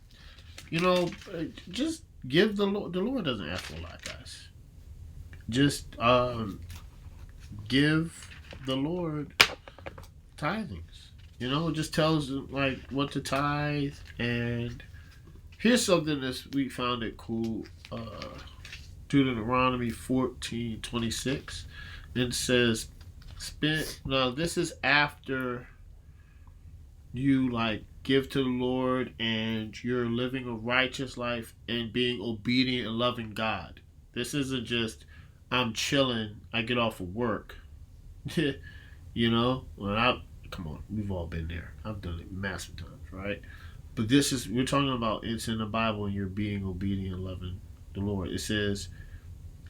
just give the Lord. The Lord doesn't ask for a lot, guys. Just give the Lord tithings. It just tells like what to tithe. And here's something that we found it cool. Deuteronomy 14:26. It says, now this is after you like give to the Lord and you're living a righteous life and being obedient and loving God. This isn't just I'm chilling, I get off of work. Come on, we've all been there. I've done it massive times, right? But we're talking about it's in the Bible and you're being obedient and loving the Lord. It says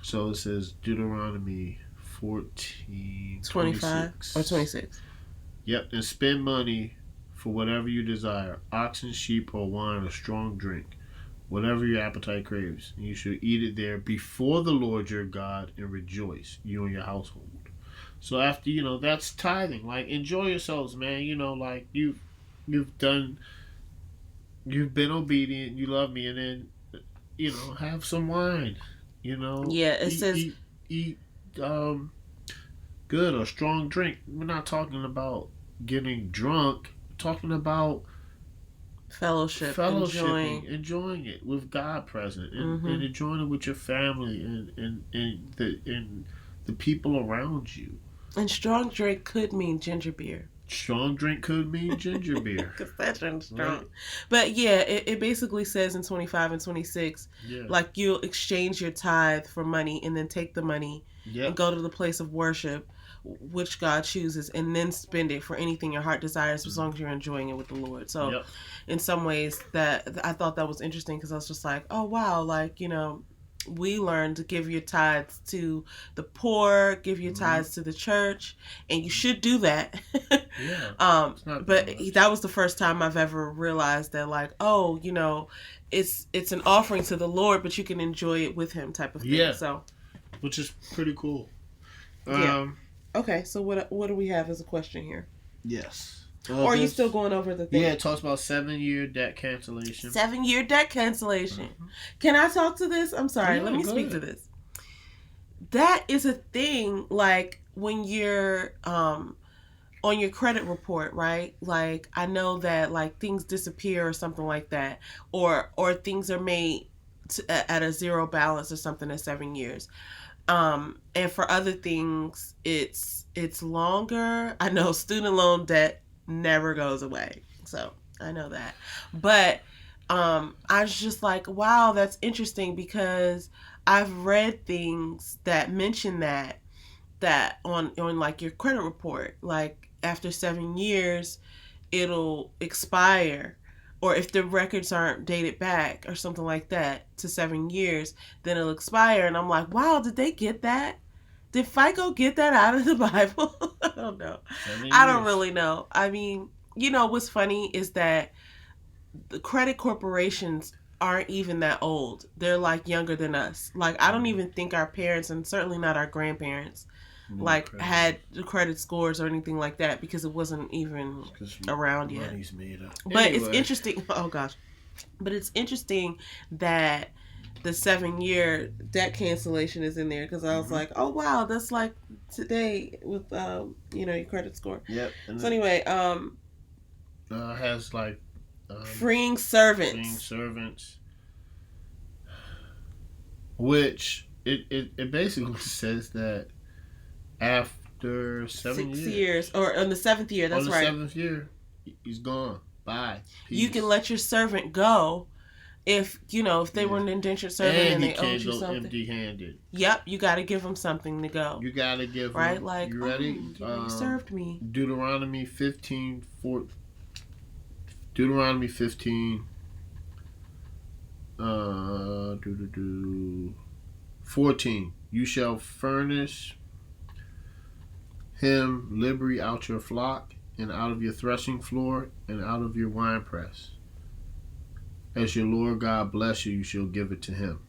Deuteronomy 14:25 or 26. Yep, and spend money for whatever you desire, oxen, sheep, or wine, or strong drink, whatever your appetite craves. And you should eat it there before the Lord your God and rejoice, you and your household. So after, that's tithing. Like, enjoy yourselves, man. Like, you've been obedient, you love me, and then, have some wine, Yeah, it says... Eat good or strong drink. We're not talking about getting drunk. We're talking about fellowship, enjoying it with God present, and enjoying it with your family and the people around you. And strong drink could mean ginger beer. Strong drink could mean ginger beer. Because that's strong. Right. But yeah, it basically says in 25 and 26, like you'll exchange your tithe for money and then take the money and go to the place of worship, which God chooses, and then spend it for anything your heart desires as long as you're enjoying it with the Lord. So in some ways that I thought that was interesting, because I was just like, oh wow, like, we learned to give your tithes to the poor, give your tithes to the church, and you should do that. But that was the first time I've ever realized that, like, oh, it's an offering to the Lord, but you can enjoy it with Him, type of thing. Yeah. So, which is pretty cool. Okay, so what do we have as a question here? Yes. Or are you still going over the thing? Yeah, it talks about 7-year debt cancellation. 7-year debt cancellation. Can I talk to this? I'm sorry. Let me speak to this. That is a thing, like, when you're on your credit report, right? Like, I know that, like, things disappear or something like that. Or things are made at a zero balance or something at 7 years. And for other things, it's longer. I know student loan debt never goes away, so I know that. But I was just like, wow, that's interesting, because I've read things that mention that on like your credit report, like after 7 years it'll expire, or if the records aren't dated back or something like that to 7 years, then it'll expire. And I'm like, wow, did they get that? Did FICO get that out of the Bible? I don't know. I don't really know. I mean, what's funny is that the credit corporations aren't even that old. They're like younger than us. Like, I don't even think our parents, and certainly not our grandparents, like had credit scores or anything like that because it wasn't even around yet. Money's made up. But anyway. It's interesting. Oh gosh, but it's interesting that the 7-year debt cancellation is in there because I was like, oh wow, that's like today with your credit score. Yep. So anyway, has like freeing servants. Freeing servants, which it basically says that after 7 years, or on the 7th year, that's right. On the 7th year, he's gone. Bye. Peace. You can let your servant go if they were an indentured servant and they owed you something. And he can't go empty-handed. Yep, you got to give them something to go. You got to give right, them, like you ready? You served me. Deuteronomy 15. Deuteronomy 15. 14. You shall furnish him liberty out your flock, and out of your threshing floor, and out of your winepress. As your Lord God bless you, you shall give it to him.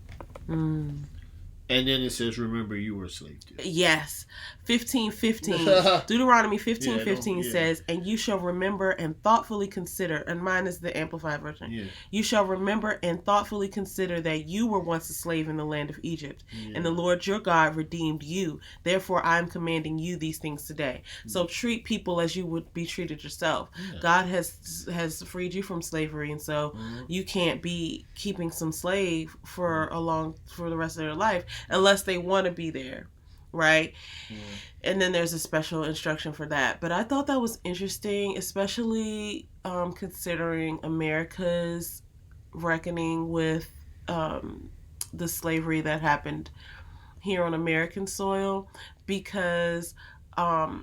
And then it says, remember you were a slave too. Yes. 15:15. Deuteronomy 15:15 says, and you shall remember and thoughtfully consider, and mine is the Amplified version. Yeah. You shall remember and thoughtfully consider that you were once a slave in the land of Egypt, and the Lord your God redeemed you. Therefore, I am commanding you these things today. So treat people as you would be treated yourself. Yeah. God has freed you from slavery, and so you can't be keeping some slave for the rest of their life unless they want to be there. Right? Yeah. And then there's a special instruction for that. But I thought that was interesting, especially considering America's reckoning with the slavery that happened here on American soil, because a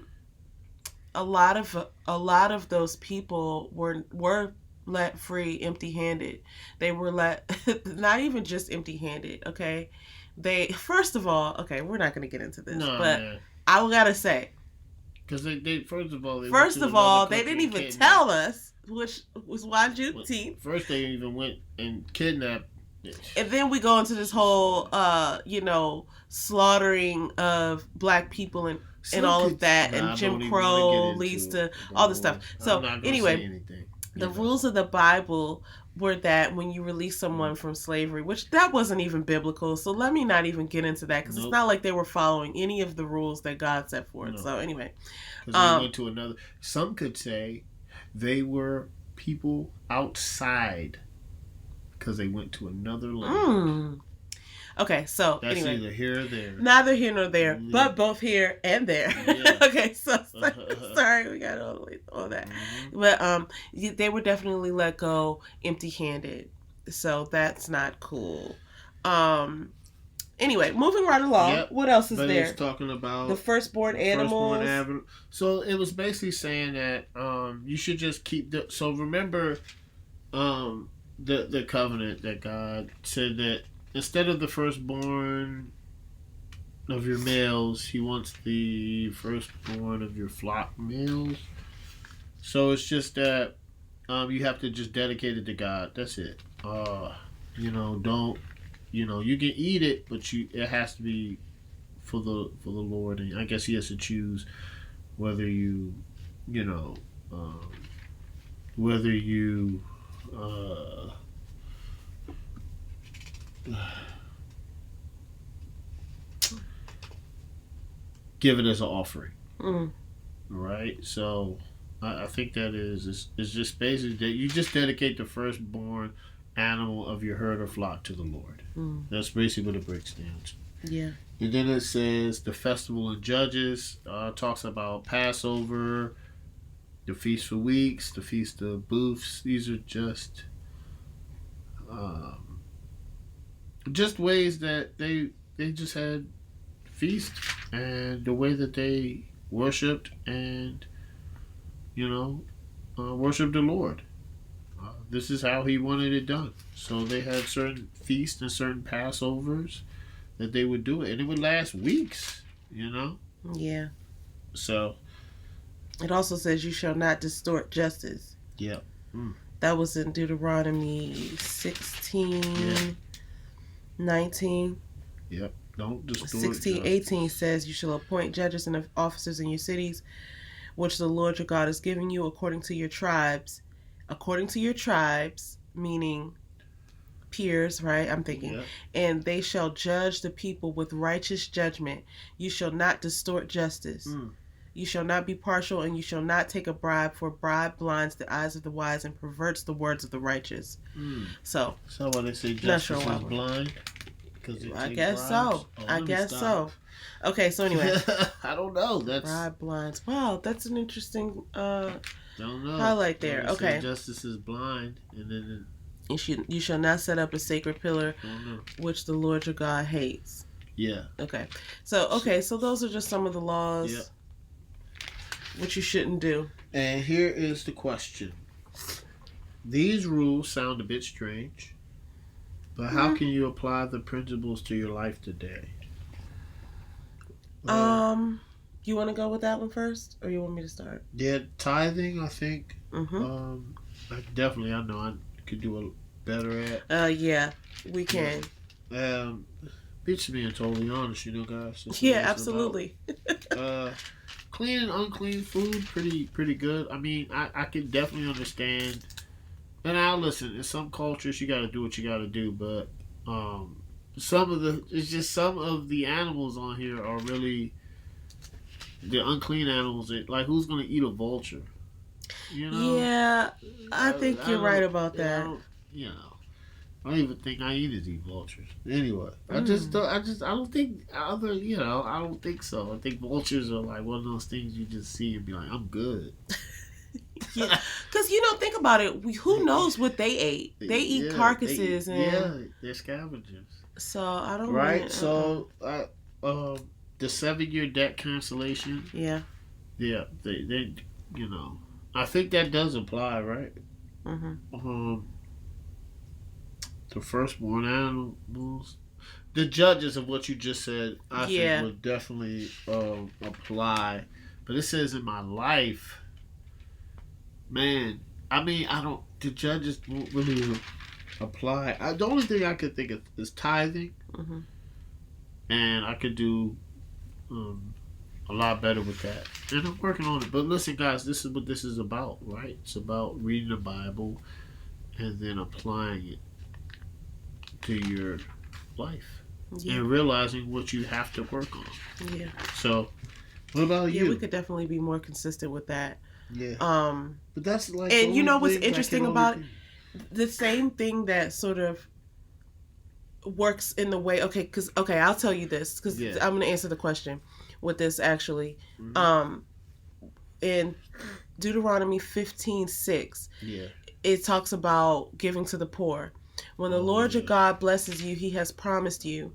lot of those people were let free empty-handed. They were let not even just empty-handed, okay? They, first of all, okay, we're not going to get into this, but man. I gotta say, because they first of all, they didn't even tell us, which was why Juneteenth. First, they even went and kidnapped. And then we go into this whole, slaughtering of black people and all of that, and Jim Crow leads to all this stuff. So anyway, the rules of the Bible were that when you release someone from slavery, which that wasn't even biblical, so let me not even get into that, because it's not like they were following any of the rules that God set forth. So anyway, because they went to another. Some could say they were people outside because they went to another land. Okay, so that's anyway, neither here or there. Neither here nor there, but both here and there. Yeah. Okay, so sorry, we got all that. But they were definitely let go empty-handed, so that's not cool. Anyway, moving right along. Yep. What else is there? It's talking about the firstborn animals. So it was basically saying that you should just keep the. So remember, the covenant that God said that. Instead of the firstborn of your males, he wants the firstborn of your flock males. So it's just that you have to just dedicate it to God. That's it. Don't, you can eat it, but it has to be for the Lord. And I guess he has to choose whether you give it as an offering. Right? So I think that is just basically that you just dedicate the firstborn animal of your herd or flock to the Lord. That's basically what it breaks down to. Yeah. And then it says the festival of Judges talks about Passover, the Feast for Weeks, the Feast of Booths. These are just ways that they just had feast, and the way that they worshipped and worshipped the Lord. This is how he wanted it done. So they had certain feasts and certain Passovers that they would do it, and it would last weeks. Yeah. So it also says you shall not distort justice. Yeah. That was in Deuteronomy 16. 19. Yep. Don't distort 16:18 justice. says, "You shall appoint judges and officers in your cities, which the Lord your God is giving you according to your tribes." According to your tribes, meaning peers, right? I'm thinking. Yep. "And they shall judge the people with righteous judgment. You shall not distort justice. You shall not be partial, and you shall not take a bribe, for bribe blinds the eyes of the wise and perverts the words of the righteous." So when they say not sure justice why is blind, because I guess so. I guess so. Okay, so anyway, I don't know. That's bribe blinds. Wow, that's an interesting don't know. highlight there. When they say Okay, justice is blind, and then you shall not set up a sacred pillar, don't know. which the Lord your God hates. Yeah. Okay, so those are just some of the laws. Yep. What you shouldn't do. And here is the question. These rules sound a bit strange, but how can you apply the principles to your life today? You want to go with that one first, or you want me to start? Yeah, tithing, I think. Mm-hmm. I know I could do better at. Yeah, we can. Bitch being totally honest, guys. Yeah, absolutely. Clean and unclean food, pretty good. I mean, I can definitely understand. And now listen, in some cultures you got to do what you got to do, but some of the animals on here are really the unclean animals. Like, who's gonna eat a vulture? Yeah, I think you're right about that. I don't even think hyenas eat vultures. Anyway, I don't think I don't think so. I think vultures are like one of those things you just see and be like, I'm good. Yeah, because think about it. Who knows what they ate? They eat carcasses they're scavengers. So I don't. Right. Really, so the 7-year debt cancellation. Yeah. Yeah. They I think that does apply, right? The firstborn animals. The judges of what you just said, I think would definitely apply. But it says in my life, man. I mean, the judges won't really apply. The only thing I could think of is tithing, and I could do a lot better with that. And I'm working on it. But listen, guys, this is what this is about, right? It's about reading the Bible and then applying it to your life and realizing what you have to work on. Yeah. So, what about you? Yeah, we could definitely be more consistent with that. Yeah. But that's like, and what's interesting about it? The same thing that sort of works in the way. I'll tell you this because I'm going to answer the question with this actually. In Deuteronomy 15:6, it talks about giving to the poor. When the Lord your God blesses you, He has promised you.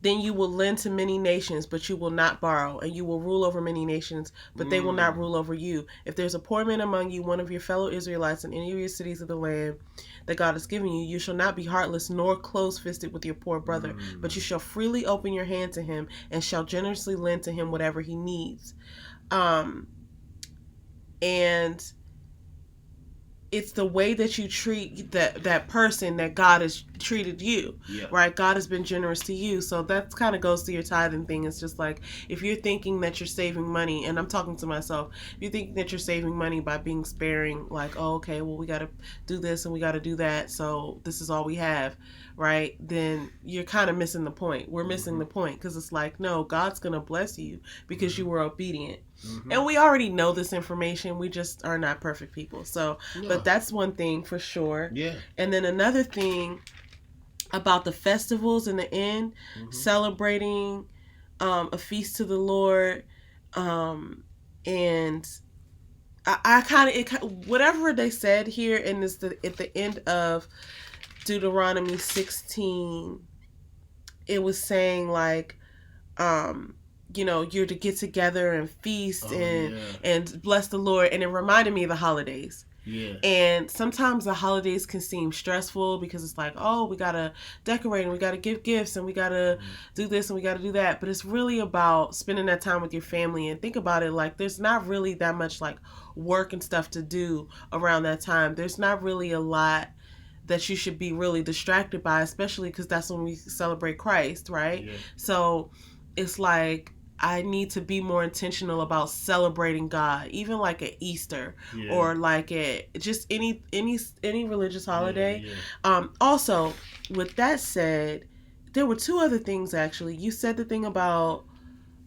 Then you will lend to many nations, but you will not borrow, and you will rule over many nations, but they will not rule over you. If there's a poor man among you, one of your fellow Israelites in any of your cities of the land that God has given you, you shall not be heartless nor close-fisted with your poor brother, but you shall freely open your hand to him and shall generously lend to him whatever he needs. And it's the way that you treat that person that God has treated you, right? God has been generous to you. So that kind of goes to your tithing thing. It's just like, if you're thinking that you're saving money, and I'm talking to myself, if you're thinking that you're saving money by being sparing, like, oh, okay, well, we got to do this and we got to do that, so this is all we have, right? Then you're kind of missing the point. We're missing the point, because it's like, no, God's going to bless you because you were obedient. And we already know this information. We just are not perfect people. So, but that's one thing for sure. Yeah. And then another thing about the festivals in the end, celebrating a feast to the Lord, and I kind of, whatever they said here, and it's at the end of Deuteronomy 16, it was saying like, you're to get together and feast and bless the Lord. And it reminded me of the holidays. Yeah. And sometimes the holidays can seem stressful because it's like, oh, we got to decorate and we got to give gifts and we got to do this and we got to do that. But it's really about spending that time with your family. And think about it, like, there's not really that much like work and stuff to do around that time. There's not really a lot that you should be really distracted by, especially because that's when we celebrate Christ, right? Yeah. So it's like I need to be more intentional about celebrating God, even like at Easter or like at just any religious holiday. Also, with that said, there were two other things actually. You said the thing about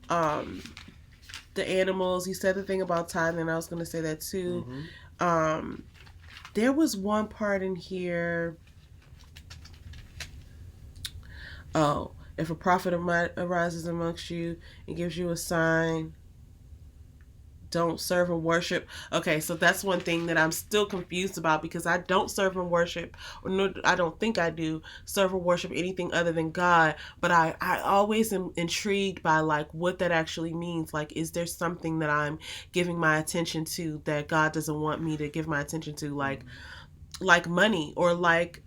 the animals. You said the thing about tithing, and I was going to say that too. There was one part in here. Oh, if a prophet arises amongst you and gives you a sign, don't serve and worship. Okay, so that's one thing that I'm still confused about, because I don't serve and worship, or no, I don't think I do serve or worship anything other than God. But I always am intrigued by like what that actually means. Like, is there something that I'm giving my attention to that God doesn't want me to give my attention to, like money or like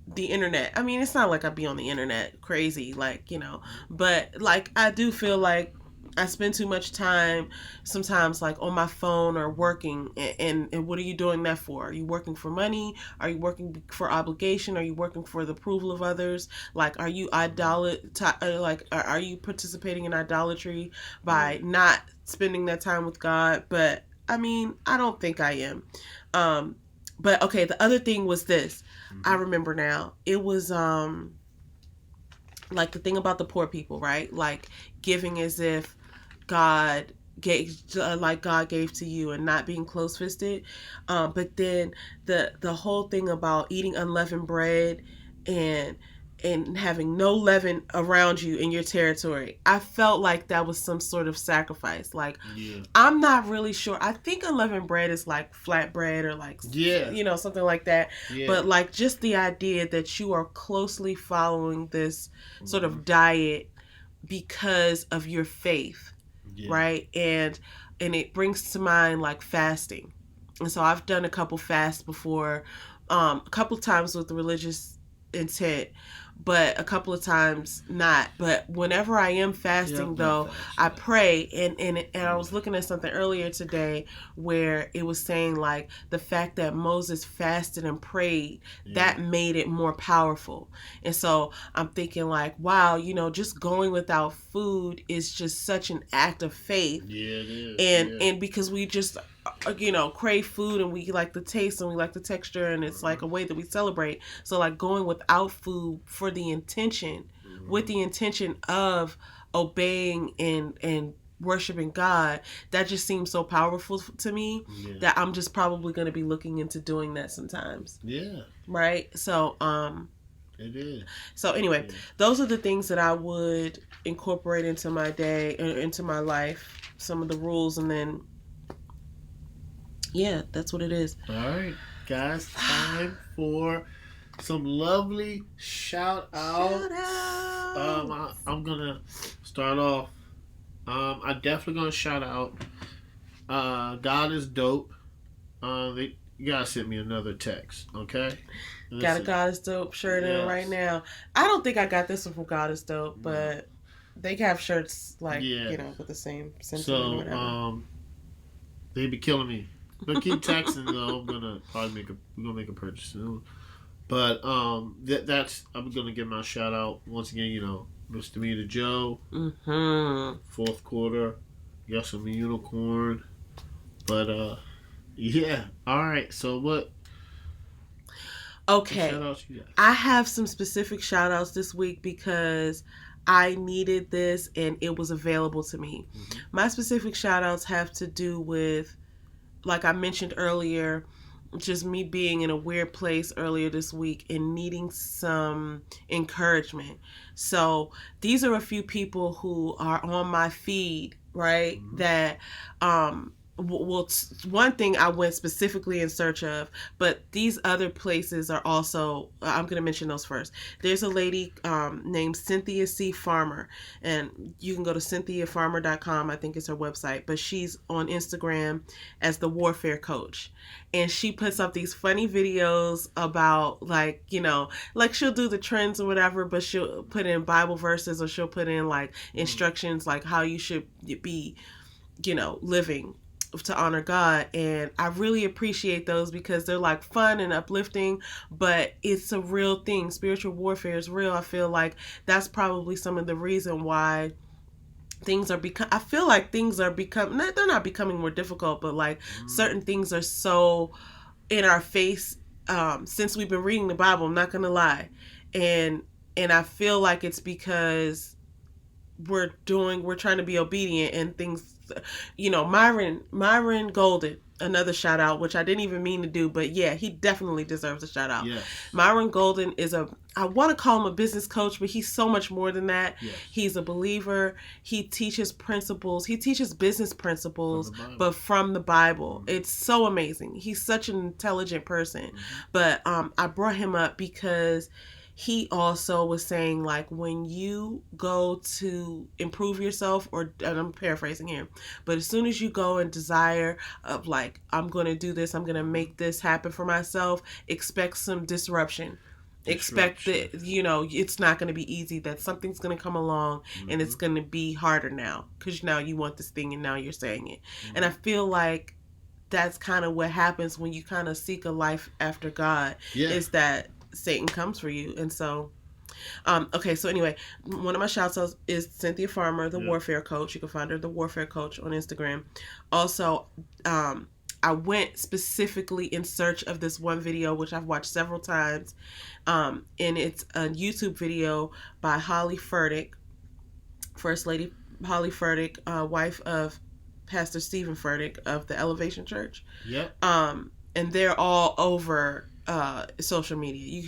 the internet? I mean, it's not like I be on the internet crazy, like, you know, but like I do feel like I spend too much time sometimes like on my phone or working, and what are you doing that for? Are you working for money? Are you working for obligation? Are you working for the approval of others? Like, are you are you participating in idolatry by not spending that time with God? But I mean, I don't think I am. But okay, the other thing was this. I remember now. It was like the thing about the poor people, right? Like giving as if God gave to you, and not being close-fisted. But then the whole thing about eating unleavened bread and having no leaven around you in your territory. I felt like that was some sort of sacrifice. Like, I'm not really sure. I think unleavened bread is like flatbread or like, you know, something like that. But like just the idea that you are closely following this sort of diet because of your faith, right? And it brings to mind like fasting. And so I've done a couple fasts before, a couple times with religious intent, but a couple of times not. But whenever I am fasting, I pray. And I was looking at something earlier today where it was saying like the fact that Moses fasted and prayed, that made it more powerful. And so I'm thinking like, wow, you know, just going without food is just such an act of faith. Yeah, it is. And because we just, you know, crave food, and we like the taste and we like the texture, and it's like a way that we celebrate. So like going without food for the intention, with the intention of obeying and worshiping God, that just seems so powerful to me that I'm just probably going to be looking into doing that sometimes. Right? So it is. So anyway, those are the things that I would incorporate into my day, into my life, some of the rules, and then that's what it is. All right, guys, time for some lovely shout outs. I'm gonna start off. I'm definitely gonna shout out. God is dope. You gotta send me another text, okay? Got a God is dope shirt in right now. I don't think I got this one from God is dope, but they have shirts like you know, with the same sentiment or whatever. They be killing me. But keep texting though. I'm gonna probably make a purchase soon. But that's I'm gonna give my shout out once again. You know, Miss Damita Jo, fourth quarter, got some unicorn. But all right. So what? Okay, what shout outs you got? I have some specific shout outs this week because I needed this and it was available to me. My specific shout outs have to do with, like I mentioned earlier, just me being in a weird place earlier this week and needing some encouragement. So these are a few people who are on my feed, right? That, well, one thing I went specifically in search of, but these other places are also, I'm going to mention those first. There's a lady named Cynthia C. Farmer, and you can go to cynthiafarmer.com, I think it's her website, but she's on Instagram as the Warfare Coach. And she puts up these funny videos about, like, you know, like she'll do the trends or whatever, but she'll put in Bible verses, or she'll put in like instructions like how you should be, you know, living. to honor God. And I really appreciate those because they're like fun and uplifting, but it's a real thing. Spiritual warfare is real. I feel like that's probably some of the reason why things are I feel like things are they're not becoming more difficult, but like certain things are so in our face since we've been reading the Bible. I'm not gonna lie. And I feel like it's because we're trying to be obedient and things, Myron Golden, another shout out, which I didn't even mean to do, but yeah, he definitely deserves a shout out. Yes. Myron Golden is I want to call him a business coach, but he's so much more than that. Yes. He's a believer. He teaches principles. He teaches business principles, but from the Bible. Mm-hmm. It's so amazing. He's such an intelligent person. Mm-hmm. But I brought him up because he also was saying, like, when you go to improve yourself, and I'm paraphrasing here, but as soon as you go and desire of like, I'm going to do this, I'm going to make this happen for myself, expect some disruption. Expect that, it's not going to be easy, that something's going to come along and it's going to be harder now because now you want this thing and now you're saying it. And I feel like that's kind of what happens when you kind of seek a life after God, is that Satan comes for you. And so, okay, so anyway, one of my shouts outs is Cynthia Farmer, the Warfare Coach. You can find her, the Warfare Coach, on Instagram. Also, I went specifically in search of this one video, which I've watched several times, and it's a YouTube video by Holly Furtick, First Lady Holly Furtick, wife of Pastor Stephen Furtick of the Elevation Church. Yep. And they're all over social media.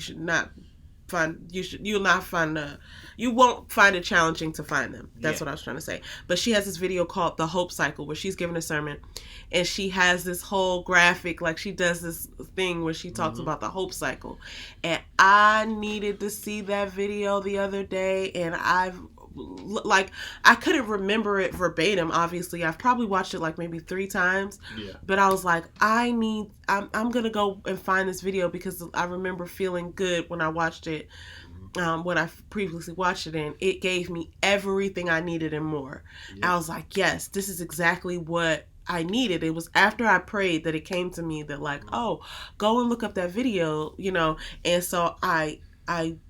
You won't find it challenging to find them. That's what I was trying to say. But she has this video called The Hope Cycle, where she's giving a sermon and she has this whole graphic, like she does this thing where she talks about the hope cycle. And I needed to see that video the other day, and I couldn't remember it verbatim. Obviously, I've probably watched it like maybe 3 times. But I was like, I'm gonna go and find this video because I remember feeling good when I watched it. When I previously watched it, and it gave me everything I needed and more. I was like, yes, this is exactly what I needed. It was after I prayed that it came to me that like, oh, go and look up that video, and so I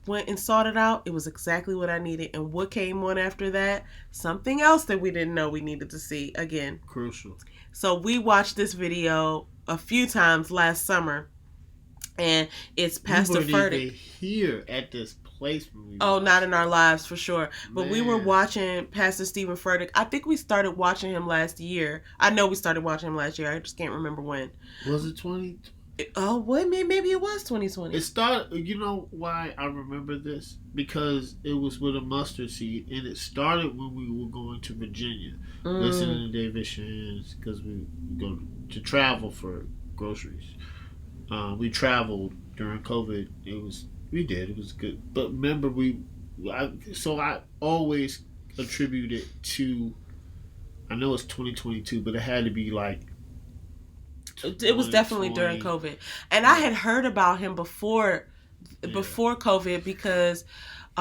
went and sought it out. It was exactly what I needed. And what came on after that? Something else that we didn't know we needed to see again. Crucial. So we watched this video a few times last summer, and it's Pastor Furtick here at this place. Not in our lives for sure. But we were watching Pastor Stephen Furtick. I think we started watching him last year. I know we started watching him last year. I just can't remember when. Was it 20? Oh, wait, maybe it was 2020. It started, you know why I remember this? Because it was with a mustard seed, and it started when we were going to Virginia, listening to David Shands, because we go to travel for groceries. We traveled during COVID. It was good. But remember, I always attribute it to, I know it's 2022, but it had to be like, it was definitely during COVID. And I had heard about him before COVID because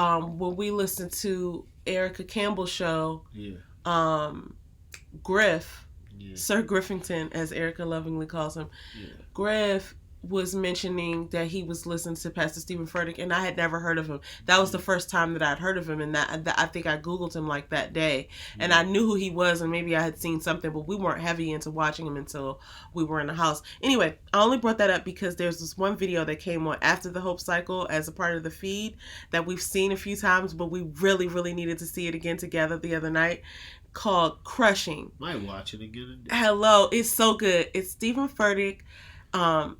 when we listened to Erica Campbell's show, Griff, Sir Griffington, as Erica lovingly calls him, Griff was mentioning that he was listening to Pastor Stephen Furtick, and I had never heard of him. That was the first time that I'd heard of him, and that I think I Googled him like that day, and I knew who he was, and maybe I had seen something, but we weren't heavy into watching him until we were in the house. Anyway, I only brought that up because there's this one video that came on after the Hope Cycle as a part of the feed that we've seen a few times, but we really, really needed to see it again together the other night, called Crushing. Might watch it again. Hello, it's so good. It's Stephen Furtick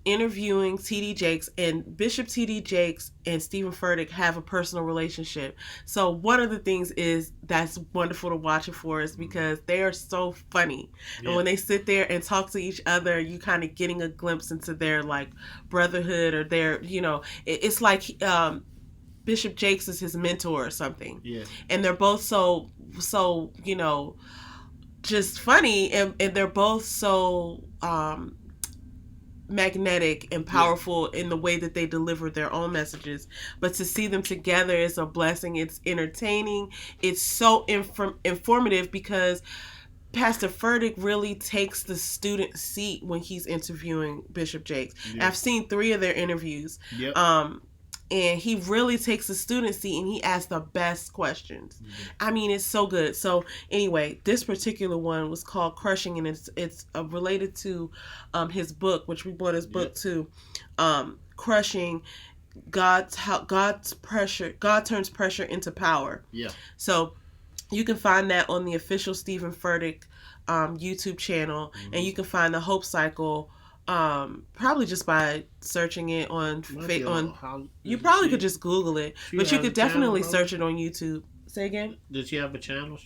interviewing T.D. Jakes, and Bishop T.D. Jakes and Stephen Furtick have a personal relationship. So one of the things is that's wonderful to watch it for is because they are so funny. And when they sit there and talk to each other, you kind of getting a glimpse into their like brotherhood or their, it's like Bishop Jakes is his mentor or something. And they're both so just funny, and they're both so magnetic and powerful in the way that they deliver their own messages. But to see them together is a blessing. It's entertaining. It's so informative because Pastor Furtick really takes the student seat when he's interviewing Bishop Jakes. Yeah. I've seen 3 of their interviews. Yep. And he really takes the student seat and he asks the best questions. I mean, it's so good. So anyway, this particular one was called Crushing, and it's related to his book, which we bought his book too. Crushing, God turns pressure into power. Yeah. So you can find that on the official Stephen Furtick YouTube channel, and you can find the Hope Cycle probably just by searching it on you probably could just Google it, but you could definitely search it on YouTube. Say again? Does she have a channel?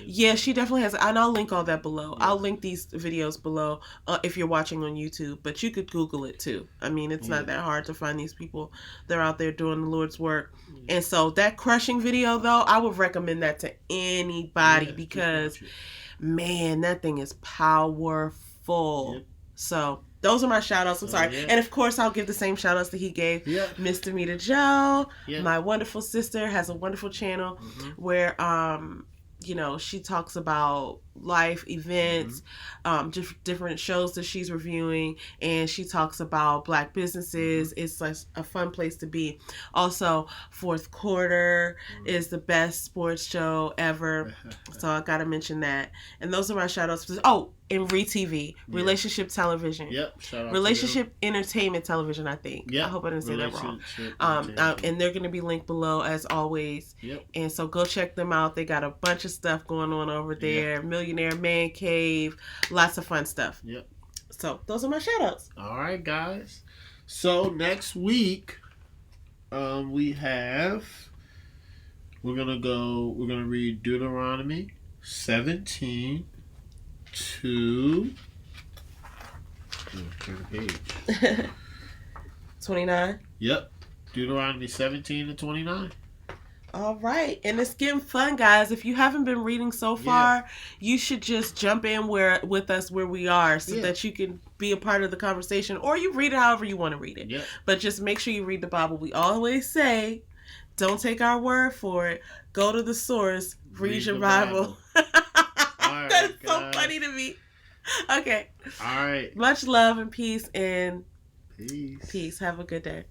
Yeah, she definitely has, and I'll link all that below. Yeah. I'll link these videos below if you're watching on YouTube, but you could Google it too. I mean, it's not that hard to find these people. They're out there doing the Lord's work. And so that crushing video, though, I would recommend that to anybody because, man, that thing is powerful. Yep. So those are my shout-outs. I'm sorry. Yeah. And, of course, I'll give the same shout-outs that he gave. Yeah. Miss Damita Jo, my wonderful sister, has a wonderful channel where, she talks about life events, different shows that she's reviewing, and she talks about Black businesses. It's like a fun place to be. Also, Fourth Quarter is the best sports show ever, so I gotta mention that. And those are my shout-outs. Oh, and ReTV, Relationship Television. Yep. Shout out Relationship Entertainment Television, I think. Yep. I hope I didn't say that wrong. And they're going to be linked below as always. Yep. And so go check them out. They got a bunch of stuff going on over there. Yep. Millionaire Man Cave. Lots of fun stuff. Yep. So those are my shout outs. All right, guys. So next week, we're going to read Deuteronomy 17 to 29. Yep. Deuteronomy 17 to 29. All right. And it's getting fun, guys. If you haven't been reading so far, you should just jump in with us where we are so that you can be a part of the conversation, or you read it however you want to read it. Yep. But just make sure you read the Bible. We always say, don't take our word for it. Go to the source. Read your Bible. That's so funny to me. Okay. All right. Much love and peace. Peace. Have a good day.